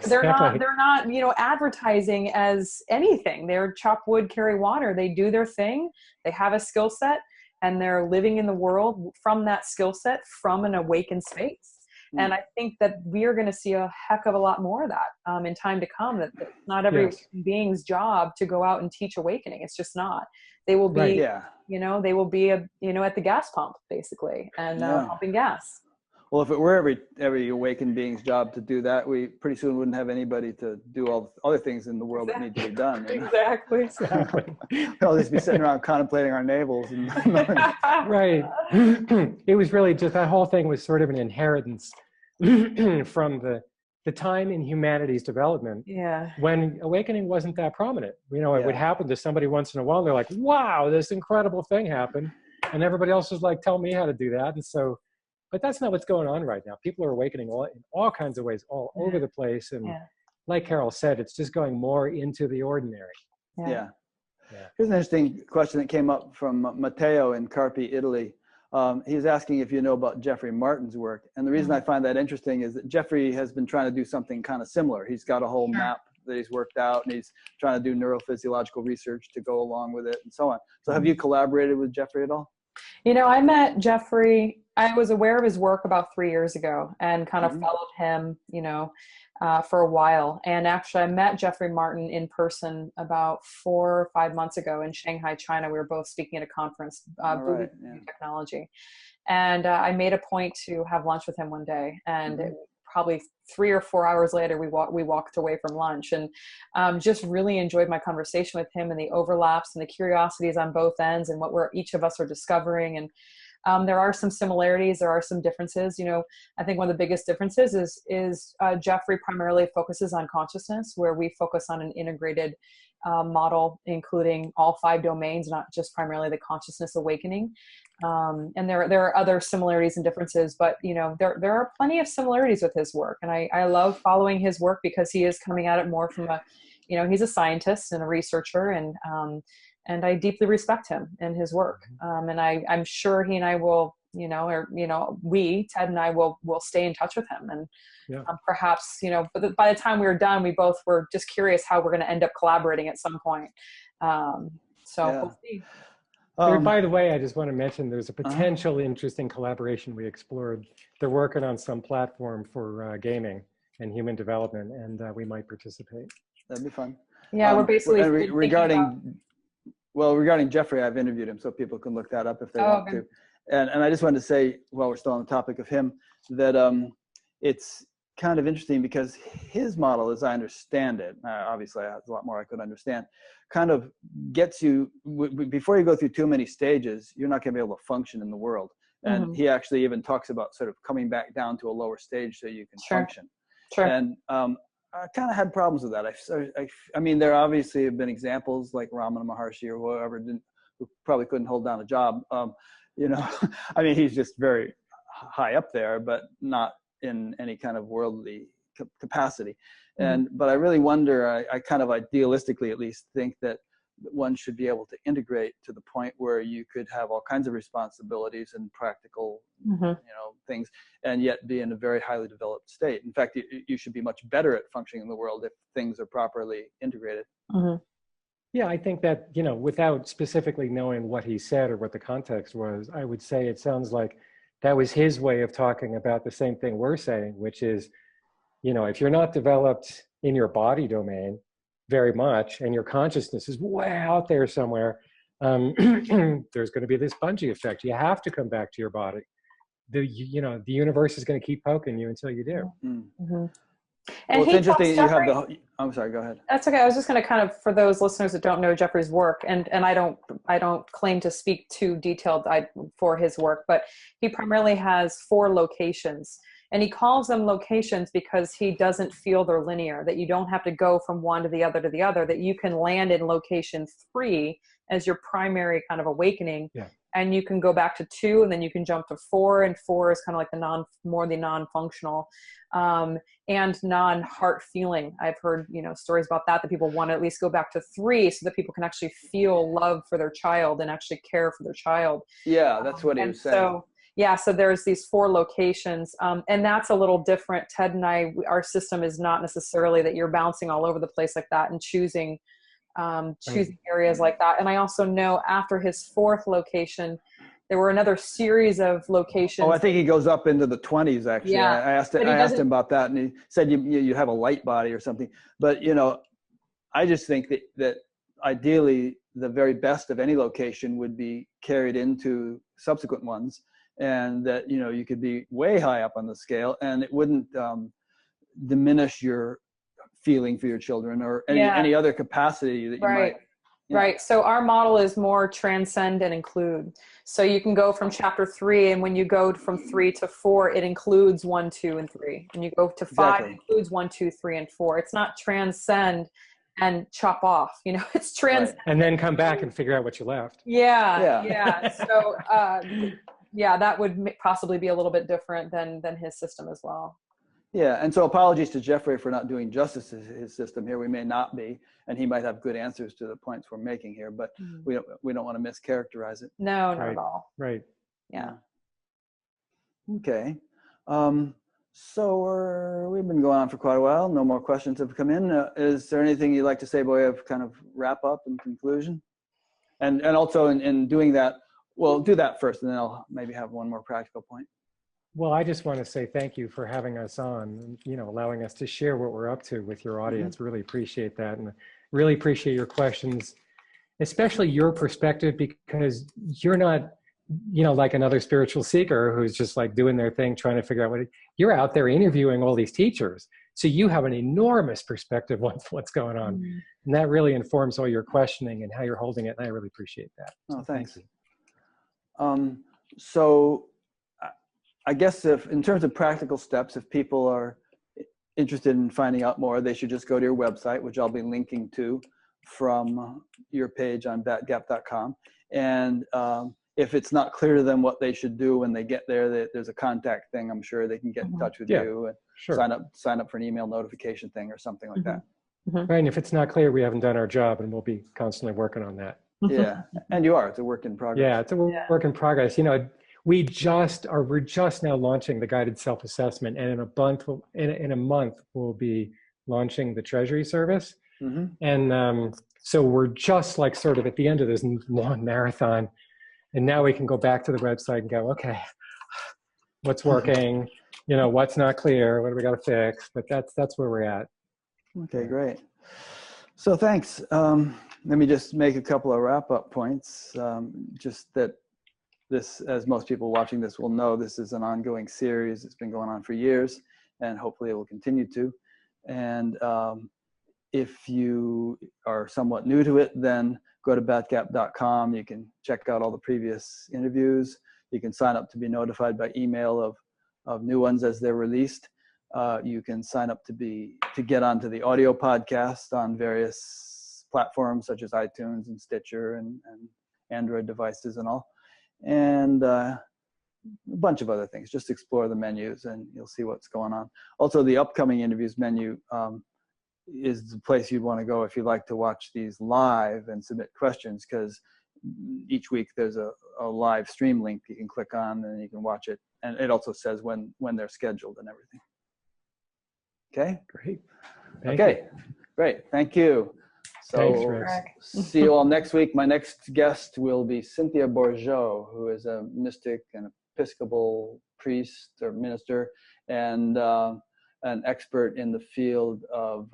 they're not, advertising as anything. They're chop wood, carry water. They do their thing. They have a skill set, and they're living in the world from that skill set, from an awakened space. And I think that we are going to see a heck of a lot more of that in time to come. That not every being's job to go out and teach awakening. It's just not. They will be, they will be at the gas pump basically, and pumping gas. Well, if it were every awakened being's job to do that, we pretty soon wouldn't have anybody to do all the other things in the world that need to be done. Exactly. We'll just be sitting around contemplating our navels. Right. It was really just, that whole thing was sort of an inheritance from the time in humanity's development when awakening wasn't that prominent. It would happen to somebody once in a while. They're like, wow, this incredible thing happened. And everybody else was like, tell me how to do that. And so, but that's not what's going on right now. People are awakening in all kinds of ways, all over the place. And like Carol said, it's just going more into the ordinary. Yeah. Here's an interesting question that came up from Matteo in Carpi, Italy. He's asking if you know about Jeffrey Martin's work. And the reason I find that interesting is that Jeffrey has been trying to do something kind of similar. He's got a whole map that he's worked out, and he's trying to do neurophysiological research to go along with it and so on. So have you collaborated with Jeffrey at all? I met Jeffrey. I was aware of his work about 3 years ago and kind of followed him, for a while. And actually I met Jeffrey Martin in person about 4 or 5 months ago in Shanghai, China. We were both speaking at a conference, New Technology. And I made a point to have lunch with him one day, and probably 3 or 4 hours later, we walked away from lunch, and just really enjoyed my conversation with him, and the overlaps and the curiosities on both ends, and what each of us are discovering. And there are some similarities, there are some differences. I think one of the biggest differences is Jeffrey primarily focuses on consciousness, where we focus on an integrated model, including all 5 domains, not just primarily the consciousness awakening. And there are other similarities and differences, but there are plenty of similarities with his work. And I love following his work because he is coming at it more from he's a scientist and a researcher, and I deeply respect him and his work. And I'm sure he and I will, Ted and I will stay in touch with him. And perhaps, by the time we were done, we both were just curious how we're going to end up collaborating at some point. We'll see. By the way, I just want to mention there's a potential interesting collaboration we explored. They're working on some platform for gaming and human development, and we might participate. That'd be fun. Yeah, we're basically regarding Jeffrey, I've interviewed him, so people can look that up if they want to. And I just wanted to say, while we're still on the topic of him, that it's kind of interesting because his model, as I understand it, obviously there's a lot more I could understand, kind of gets you, before you go through too many stages, you're not going to be able to function in the world. And he actually even talks about sort of coming back down to a lower stage so you can function. And I kind of had problems with that. I mean, there obviously have been examples like Ramana Maharshi or whoever who probably couldn't hold down a job. I mean, he's just very high up there, but not in any kind of worldly capacity. But I really wonder, I kind of idealistically at least think that one should be able to integrate to the point where you could have all kinds of responsibilities and practical, things, and yet be in a very highly developed state. In fact, you should be much better at functioning in the world if things are properly integrated. Yeah, I think that, without specifically knowing what he said or what the context was, I would say it sounds like that was his way of talking about the same thing we're saying, which is, if you're not developed in your body domain very much, and your consciousness is way out there somewhere, there's going to be this bungee effect. You have to come back to your body. The universe is going to keep poking you until you do. And it's interesting. I'm sorry, go ahead. That's okay. I was just going to kind of, for those listeners that don't know Jeffrey's work, and I don't claim to speak too detailed for his work, but he primarily has 4 locations And he calls them locations because he doesn't feel they're linear, that you don't have to go from one to the other, that you can land in location 3 as your primary kind of awakening. Yeah. And you can go back to 2, and then you can jump to 4, and 4 is kind of like the non-functional and non-heart feeling. I've heard, stories about that people want to at least go back to 3 so that people can actually feel love for their child and actually care for their child. Yeah, that's what he was saying. So there's these 4 locations, and that's a little different. Ted and I, our system is not necessarily that you're bouncing all over the place like that and choosing areas like that. And I also know after his 4th location, there were another series of locations. Oh, I think he goes up into the 20s, actually. Yeah, I asked him about that, and he said you have a light body or something. But, I just think that ideally the very best of any location would be carried into subsequent ones, and that, you could be way high up on the scale, and it wouldn't diminish your feeling for your children or any other capacity that you might. Right. So our model is more transcend and include. So you can go from chapter 3, and when you go from 3 to 4, it includes 1, 2, and 3. And you go to 5, Exactly. it includes 1, 2, 3, and 4. It's not transcend and chop off. It's transcend. Right. And then come back and figure out what you left. Yeah. So that would possibly be a little bit different than his system as well. Yeah, and so apologies to Jeffrey for not doing justice to his system here. We may not be, and he might have good answers to the points we're making here, but we don't want to mischaracterize it. No, not Right. at all. Right. Yeah. Okay. So we've been going on for quite a while. No more questions have come in. Is there anything you'd like to say by way of kind of wrap up and conclusion? And also in doing that, well, do that first, and then I'll maybe have one more practical point. Well, I just want to say thank you for having us on, allowing us to share what we're up to with your audience. Really appreciate that. And really appreciate your questions, especially your perspective, because you're not, like another spiritual seeker who's just like doing their thing, trying to figure out you're out there interviewing all these teachers. So you have an enormous perspective on what's going on. And that really informs all your questioning and how you're holding it. And I really appreciate that. Oh, So thanks. Thank you. So I guess in terms of practical steps, if people are interested in finding out more, they should just go to your website, which I'll be linking to from your page on batgap.com. And if it's not clear to them what they should do when they get there, there's a contact thing. I'm sure they can get in touch with you and Sure. sign up for an email notification thing or something like that. Right. And if it's not clear, we haven't done our job, and we'll be constantly working on that. Yeah. And you are. It's a work in progress. Yeah, it's a work in progress. We're just now launching the guided self-assessment, and in a month we'll be launching the Treasury service. And so we're just like sort of at the end of this long marathon, and now we can go back to the website and go, okay, what's working? What's not clear? What do we got to fix? But that's where we're at. Okay, great. So thanks. Let me just make a couple of wrap-up points. Just that this, as most people watching this will know, this is an ongoing series. It's been going on for years, and hopefully it will continue to. And if you are somewhat new to it, then go to batgap.com. You can check out all the previous interviews. You can sign up to be notified by email of new ones as they're released. You can sign up to get onto the audio podcast on various platforms such as iTunes and Stitcher and Android devices and all. And a bunch of other things. Just explore the menus and you'll see what's going on. Also, the upcoming interviews menu is the place you'd want to go if you'd like to watch these live and submit questions, because each week there's a live stream link you can click on and you can watch it. And it also says when they're scheduled and everything. Okay? Great. Okay, great. Thank you. So Thanks, Rex. see you all next week. My next guest will be Cynthia Bourgeau, who is a mystic and Episcopal priest or minister, and an expert in the field of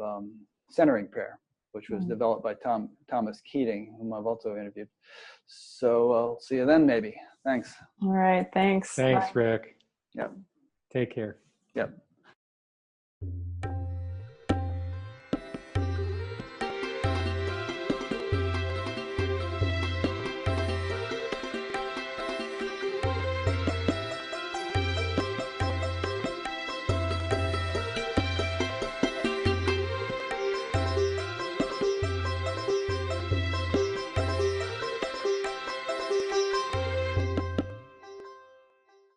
centering prayer, which was developed by Thomas Keating, whom I've also interviewed. So I'll see you then, maybe. Thanks. All right. Thanks. Thanks, Bye. Rick. Yep. Take care. Yep.